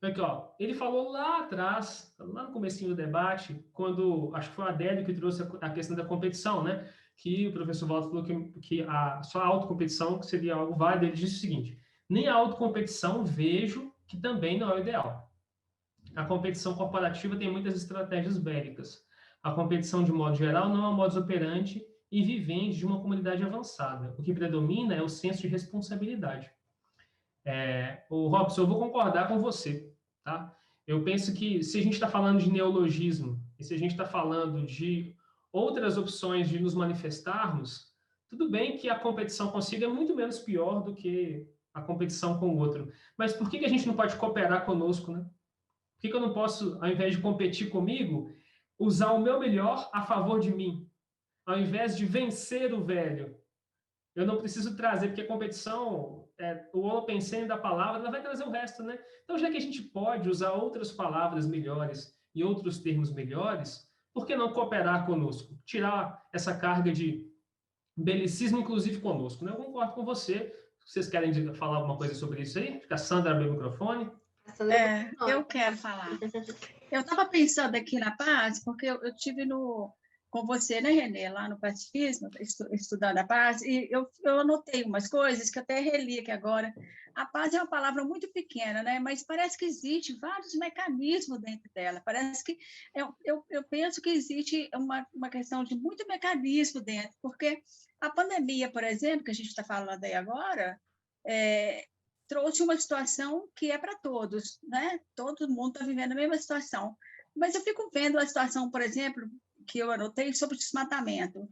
Aqui, ó, ele falou lá atrás, lá no comecinho do debate, quando, acho que foi o Adélio que trouxe a questão da competição, né? Que o professor Walter falou que só a autocompetição seria algo válido. Ele disse o seguinte: nem a autocompetição vejo que também não é o ideal. A competição corporativa tem muitas estratégias bélicas. A competição, de modo geral, não é um modus operandi e vivente de uma comunidade avançada. O que predomina é o senso de responsabilidade. O Robson, eu vou concordar com você, tá? Eu penso que se a gente está falando de neologismo e se a gente está falando de outras opções de nos manifestarmos, tudo bem que a competição consigo é muito menos pior do que a competição com o outro. Mas por que a gente não pode cooperar conosco, né? Por que eu não posso, ao invés de competir comigo, usar o meu melhor a favor de mim? Ao invés de vencer o velho, eu não preciso trazer, porque a competição, o holopensene da palavra, ela vai trazer o resto, né? Então, já que a gente pode usar outras palavras melhores e outros termos melhores, por que não cooperar conosco? Tirar essa carga de belicismo, inclusive, conosco, né? Eu concordo com você. Vocês querem falar alguma coisa sobre isso aí? Acho que a Sandra abriu o microfone. Eu quero falar. Eu estava pensando aqui na paz, porque eu tive com você, né, Renê, lá no Pacifismo, estudando a paz, e eu anotei umas coisas que eu até reli aqui agora. A paz é uma palavra muito pequena, né, mas parece que existe vários mecanismos dentro dela. Parece que eu penso que existe uma questão de muito mecanismo dentro, porque a pandemia, por exemplo, que a gente está falando aí agora, trouxe uma situação que é para todos, né? Todo mundo está vivendo a mesma situação. Mas eu fico vendo a situação, por exemplo, que eu anotei sobre o desmatamento.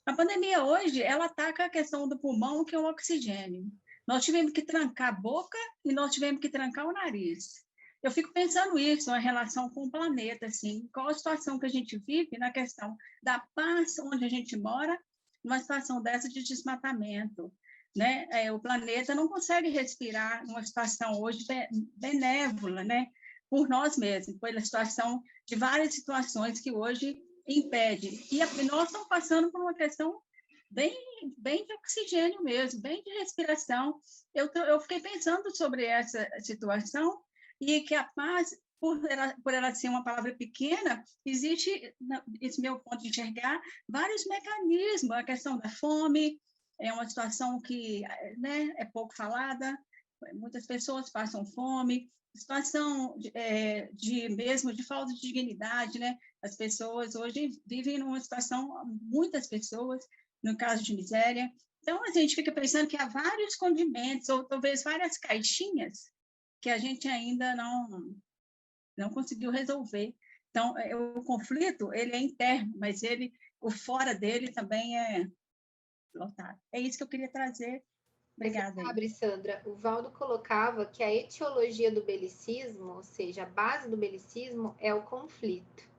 A pandemia hoje, ela ataca a questão do pulmão, que é o oxigênio. Nós tivemos que trancar a boca e nós tivemos que trancar o nariz. Eu fico pensando isso, uma relação com o planeta, assim, qual a situação que a gente vive na questão da paz onde a gente mora, numa situação dessa de desmatamento. Né? O planeta não consegue respirar numa situação hoje benévola, né? Por nós mesmos, pela situação de várias situações que hoje impede. E nós estamos passando por uma questão bem de oxigênio mesmo, bem de respiração. Eu fiquei pensando sobre essa situação e que a paz, por ela ser uma palavra pequena, existe, esse meu ponto de enxergar, vários mecanismos, a questão da fome, é uma situação que, né, é pouco falada, muitas pessoas passam fome, situação mesmo de falta de dignidade, né? As pessoas hoje vivem numa situação, muitas pessoas, no caso de miséria. Então, a gente fica pensando que há vários condimentos, ou talvez várias caixinhas, que a gente ainda não conseguiu resolver. Então, o conflito, ele é interno, mas o fora dele também é lotado. É isso que eu queria trazer. Obrigada. Você sabe, Sandra, o Valdo colocava que a etiologia do belicismo, ou seja, a base do belicismo é o conflito.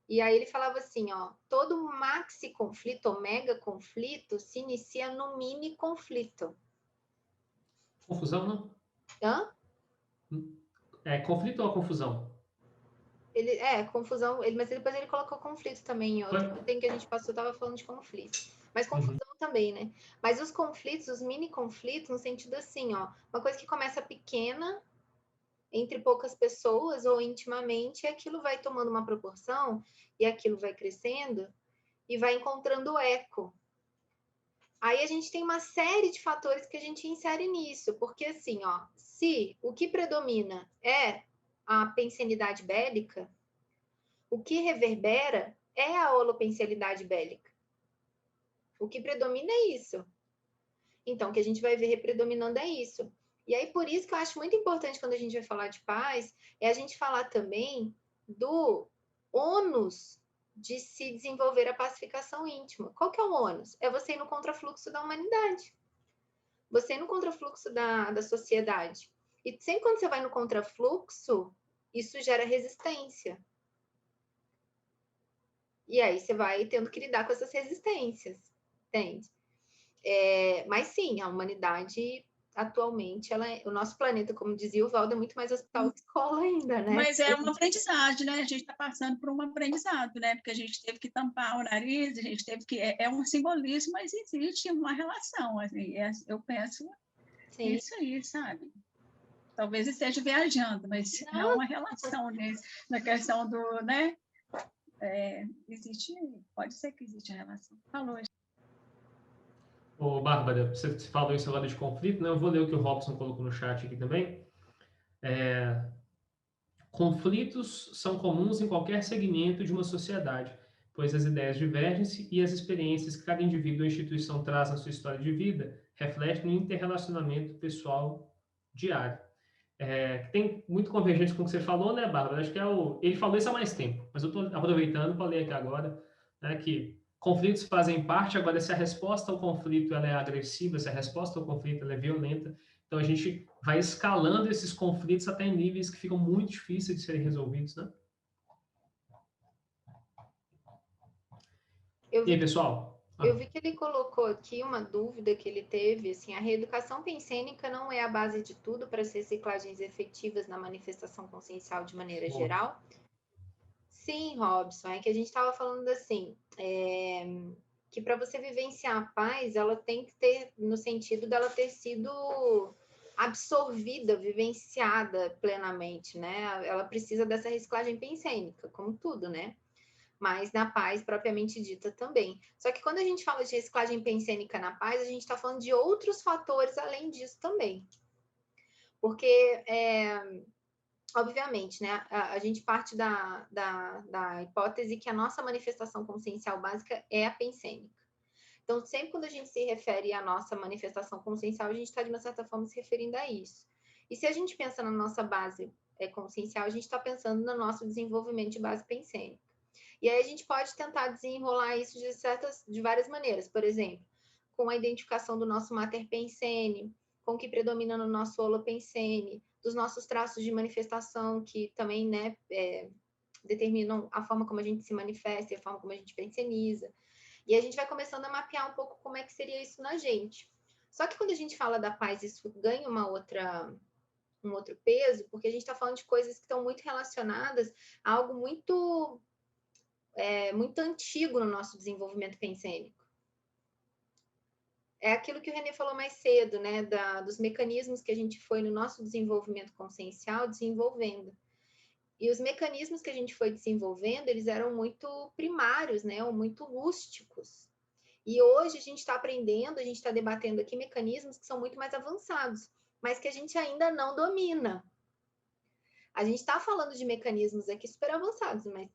E aí ele falava assim, ó, todo maxi conflito ou mega conflito se inicia no mini conflito. Confusão, não? Hã? Conflito ou confusão? Confusão, mas depois ele colocou conflito também em outro. Tem que a gente passou, estava falando de conflito. Mas confusão também, né? Mas os conflitos, os mini conflitos, no sentido assim, ó, uma coisa que começa pequena, entre poucas pessoas ou intimamente, e aquilo vai tomando uma proporção, e aquilo vai crescendo, e vai encontrando eco. Aí a gente tem uma série de fatores que a gente insere nisso, porque assim, ó, se o que predomina é a pensenidade bélica, o que reverbera é a holopenselidade bélica. O que predomina é isso. Então, o que a gente vai ver predominando é isso. E aí, por isso que eu acho muito importante, quando a gente vai falar de paz, é a gente falar também do ônus de se desenvolver a pacificação íntima. Qual que é o ônus? É você ir no contrafluxo da humanidade. Você ir no contrafluxo da sociedade. E sempre quando você vai no contrafluxo, isso gera resistência. E aí você vai tendo que lidar com essas resistências, entende? Mas sim, a humanidade atualmente, o nosso planeta, como dizia o Valdo, é muito mais hospital que escola ainda, né? Mas é uma aprendizagem, né? A gente está passando por um aprendizado, né? Porque a gente teve que tampar o nariz, a gente teve que... É um simbolismo, mas existe uma relação, assim, eu penso isso aí, sabe? Talvez esteja viajando, mas há uma relação na questão do, né? Pode ser que existe a relação. Falou. Ô, Bárbara, você falou isso agora de conflito, né? Eu vou ler o que o Robson colocou no chat aqui também. Conflitos são comuns em qualquer segmento de uma sociedade, pois as ideias divergem-se e as experiências que cada indivíduo ou instituição traz na sua história de vida refletem no interrelacionamento pessoal diário. Tem muito convergente com o que você falou, né, Bárbara? Acho que ele falou isso há mais tempo, mas eu estou aproveitando para ler aqui agora, né, que conflitos fazem parte. Agora, se a resposta ao conflito ela é agressiva, se a resposta ao conflito ela é violenta, então a gente vai escalando esses conflitos até em níveis que ficam muito difíceis de serem resolvidos, né? E aí, pessoal? Eu vi que ele colocou aqui uma dúvida que ele teve, assim, a reeducação pensênica não é a base de tudo para as reciclagens efetivas na manifestação consciencial de maneira geral? Sim, Robson, é que a gente estava falando assim, que para você vivenciar a paz, ela tem que ter, no sentido dela ter sido absorvida, vivenciada plenamente, né? Ela precisa dessa reciclagem pensênica, como tudo, né? Mas na paz propriamente dita também. Só que quando a gente fala de reciclagem pensênica na paz, a gente está falando de outros fatores além disso também. Porque, obviamente, né, a gente parte da hipótese que a nossa manifestação consciencial básica é a pensênica. Então, sempre quando a gente se refere à nossa manifestação consciencial, a gente está, de uma certa forma, se referindo a isso. E se a gente pensa na nossa base consciencial, a gente está pensando no nosso desenvolvimento de base pensênica. E aí a gente pode tentar desenrolar isso de várias maneiras. Por exemplo, com a identificação do nosso mater pensene, com o que predomina no nosso holopensene, dos nossos traços de manifestação, que também, né, determinam a forma como a gente se manifesta e a forma como a gente penseniza. E a gente vai começando a mapear um pouco como é que seria isso na gente. Só que quando a gente fala da paz, isso ganha um outro peso, porque a gente está falando de coisas que estão muito relacionadas a algo muito antigo no nosso desenvolvimento pensênico. É aquilo que o René falou mais cedo, né, dos mecanismos que a gente foi no nosso desenvolvimento consciencial desenvolvendo. E os mecanismos que a gente foi desenvolvendo, eles eram muito primários, né, ou muito rústicos. E hoje a gente está aprendendo, a gente está debatendo aqui mecanismos que são muito mais avançados, mas que a gente ainda não domina. A gente está falando de mecanismos aqui super avançados, mas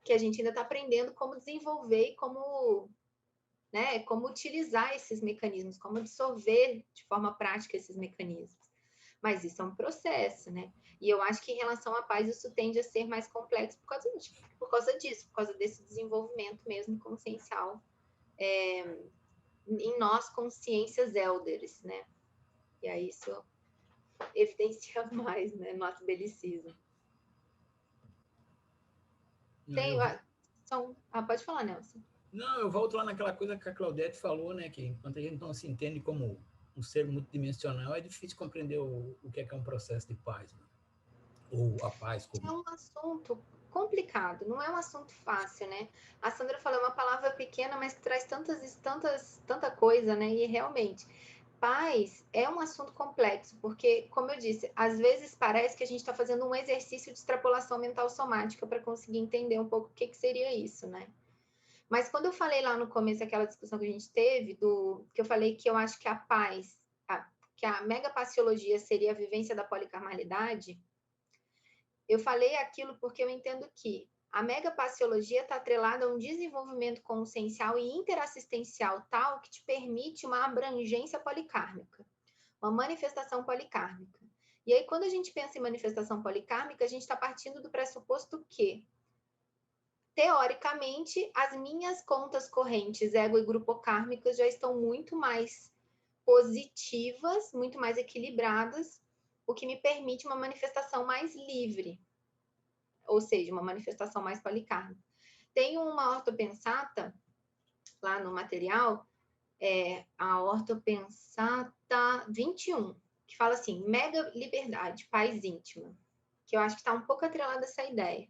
que a gente ainda está aprendendo como desenvolver e como utilizar esses mecanismos, como absorver de forma prática esses mecanismos. Mas isso é um processo, né? E eu acho que em relação à paz, isso tende a ser mais complexo por causa disso, por causa desse desenvolvimento mesmo consciencial em nós, consciências elders, né? E aí isso evidencia mais, né? Nosso belicismo. Pode falar, Nelson. Não, eu volto lá naquela coisa que a Claudete falou, né? Que enquanto a gente não se entende como um ser multidimensional, é difícil compreender o que é um processo de paz, né? Ou a paz como... É um assunto complicado, não é um assunto fácil, né? A Sandra falou uma palavra pequena, mas que traz tanta coisa, né? E realmente, paz é um assunto complexo, porque, como eu disse, às vezes parece que a gente está fazendo um exercício de extrapolação mental somática para conseguir entender um pouco o que seria isso, né? Mas quando eu falei lá no começo, aquela discussão que a gente teve, que eu falei que eu acho que a paz, que a megapaciologia seria a vivência da policarmalidade, eu falei aquilo porque eu entendo que a megapaciologia está atrelada a um desenvolvimento consciencial e interassistencial tal que te permite uma abrangência policármica, uma manifestação policármica. E aí, quando a gente pensa em manifestação policármica, a gente está partindo do pressuposto que teoricamente, as minhas contas correntes, ego e grupo kármicas, já estão muito mais positivas, muito mais equilibradas, o que me permite uma manifestação mais livre, ou seja, uma manifestação mais policármica. Tem uma ortopensata, lá no material, a ortopensata 21, que fala assim, mega liberdade, paz íntima, que eu acho que está um pouco atrelada a essa ideia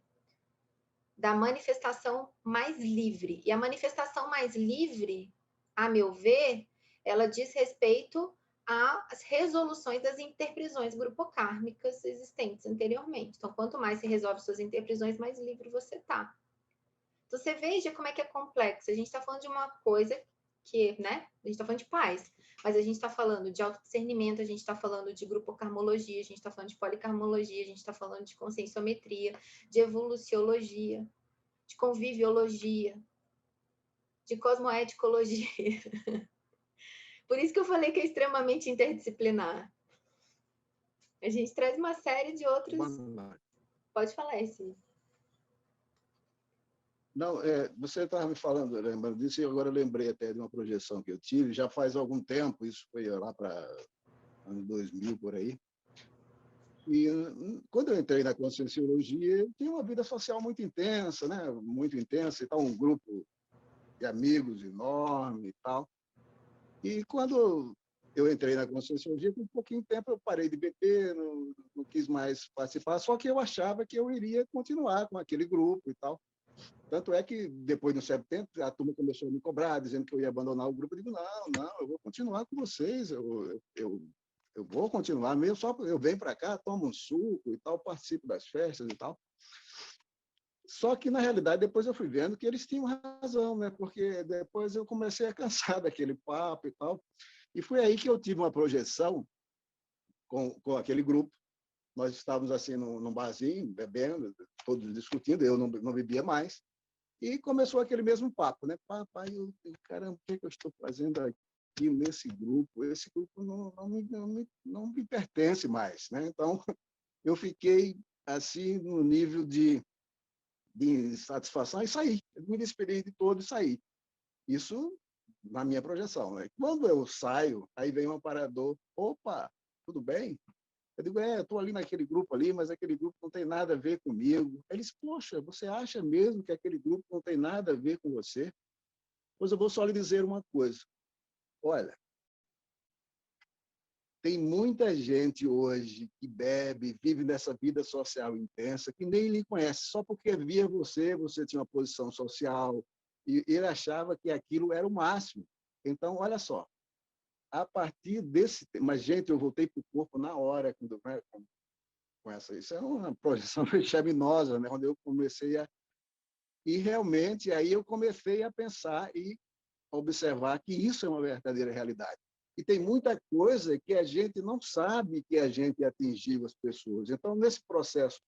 da manifestação mais livre. E a manifestação mais livre, a meu ver, ela diz respeito às resoluções das interprisões grupocármicas existentes anteriormente. Então, quanto mais você resolve suas interprisões, mais livre você está. Então, você veja como é que é complexo. A gente está falando de uma coisa que, né? A gente está falando de paz, mas a gente está falando de autodiscernimento, a gente está falando de grupocarmologia, a gente está falando de policarmologia, a gente está falando de conscienciometria, de evoluciologia, de conviviologia, de cosmoeticologia. Por isso que eu falei que é extremamente interdisciplinar. A gente traz uma série de outros... Pode falar, Esse. Não, você estava me falando, lembrando disso, e agora eu lembrei até de uma projeção que eu tive, já faz algum tempo, isso foi lá para ano 2000, por aí. E quando eu entrei na conscienciologia, eu tinha uma vida social muito intensa, né? Muito intensa, e tal, um grupo de amigos enorme e tal. E quando eu entrei na conscienciologia, por um pouquinho de tempo eu parei de beber, não quis mais participar, só que eu achava que eu iria continuar com aquele grupo e tal. Tanto é que, depois de um certo tempo, a turma começou a me cobrar, dizendo que eu ia abandonar o grupo. Eu digo, não, eu vou continuar com vocês, eu vou continuar mesmo, só eu venho para cá, tomo um suco e tal, participo das festas e tal. Só que, na realidade, depois eu fui vendo que eles tinham razão, né? Porque depois eu comecei a cansar daquele papo e tal. E foi aí que eu tive uma projeção com aquele grupo. Nós estávamos assim num barzinho, bebendo, todos discutindo, eu não bebia mais. E começou aquele mesmo papo, né? Papai, caramba, o que eu estou fazendo aqui nesse grupo? Esse grupo não me pertence mais, né? Então, eu fiquei assim no nível de insatisfação e saí. Eu me despedi de todo e saí. Isso na minha projeção, né? Quando eu saio, aí vem um amparador. Opa, tudo bem? Eu digo, eu estou ali naquele grupo ali, mas aquele grupo não tem nada a ver comigo. Eles, poxa, você acha mesmo que aquele grupo não tem nada a ver com você? Pois eu vou só lhe dizer uma coisa. Olha, tem muita gente hoje que bebe, vive nessa vida social intensa, que nem lhe conhece, só porque via você tinha uma posição social, e ele achava que aquilo era o máximo. Então, olha só, a partir desse... Mas, gente, eu voltei para o corpo na hora, com essa... Isso é uma projeção vexaminosa, né? Onde eu comecei a... E, realmente, aí eu comecei a pensar e observar que isso é uma verdadeira realidade. E tem muita coisa que a gente não sabe que a gente atingiu as pessoas. Então, nesse processo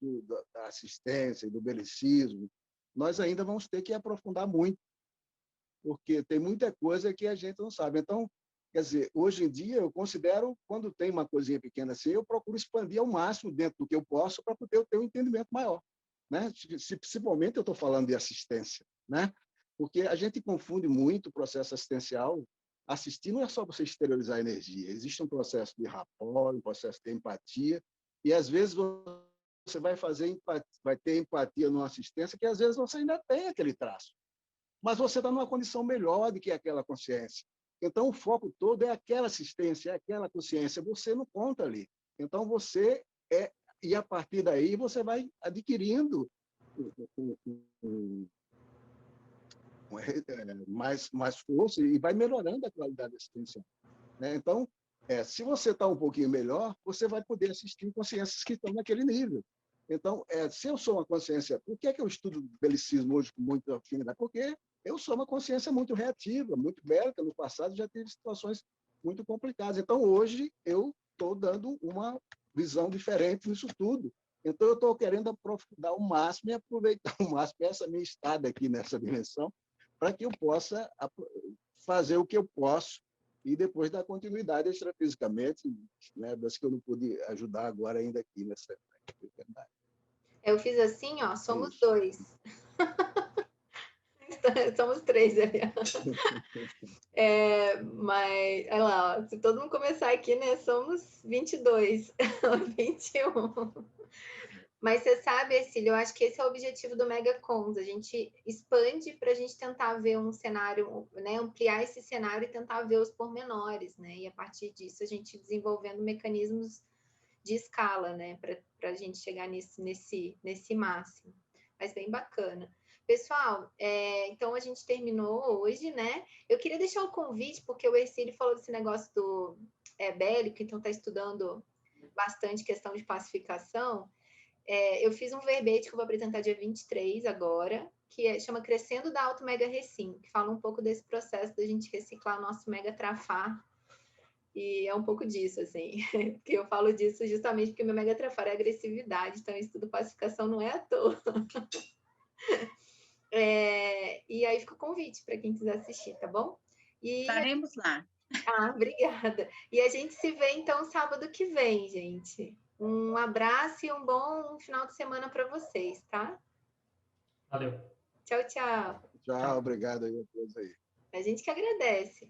da assistência e do belicismo, nós ainda vamos ter que aprofundar muito, porque tem muita coisa que a gente não sabe. Então, quer dizer, hoje em dia, eu considero, quando tem uma coisinha pequena assim, eu procuro expandir ao máximo dentro do que eu posso para poder ter um entendimento maior, né? Principalmente, eu estou falando de assistência, né? Porque a gente confunde muito o processo assistencial. Assistir não é só você exteriorizar a energia, existe um processo de rapport, um processo de empatia, e às vezes você vai ter empatia numa assistência que às vezes você ainda tem aquele traço, mas você está numa condição melhor do que aquela consciência. Então, o foco todo é aquela assistência, é aquela consciência, você não conta ali. Então, e a partir daí você vai adquirindo mais força e vai melhorando a qualidade assistencial, né? Então, se você está um pouquinho melhor, você vai poder assistir consciências que estão naquele nível. Então, se eu sou uma consciência... Por que eu estudo belicismo hoje com muita afinidade? Porque eu sou uma consciência muito reativa, muito bélica. No passado já tive situações muito complicadas. Então, hoje, eu estou dando uma visão diferente nisso tudo. Então, eu estou querendo aprofundar o máximo e aproveitar o máximo essa minha estada aqui nessa dimensão, para que eu possa fazer o que eu posso e depois dar continuidade extrafisicamente, né, das que eu não pude ajudar agora ainda aqui nessa verdade. Eu fiz assim, ó, somos dois. somos 3, mas, olha lá, ó, se todo mundo começar aqui, né, somos 22, 21. Mas você sabe, Ercílio, eu acho que esse é o objetivo do MegaCons, a gente expande para a gente tentar ver um cenário, né, ampliar esse cenário e tentar ver os pormenores, né, e a partir disso a gente desenvolvendo mecanismos de escala, né, para a gente chegar nesse máximo. Mas bem bacana. Pessoal, então a gente terminou hoje, né? Eu queria deixar o convite, porque o Ercílio falou desse negócio do bélico, então está estudando bastante questão de pacificação. Eu fiz um verbete que eu vou apresentar dia 23 agora, que chama Crescendo da Auto Mega Recim, que fala um pouco desse processo da gente reciclar nosso mega trafar. E é um pouco disso, assim, porque eu falo disso justamente porque meu mega trafar é agressividade, então eu estudo pacificação não é à toa. E aí fica o convite para quem quiser assistir, tá bom? Estaremos lá. Obrigada. E a gente se vê, então, sábado que vem, gente. Um abraço e um bom final de semana para vocês, tá? Valeu. Tchau, tchau. Tchau, obrigado aí a todos aí. A gente que agradece.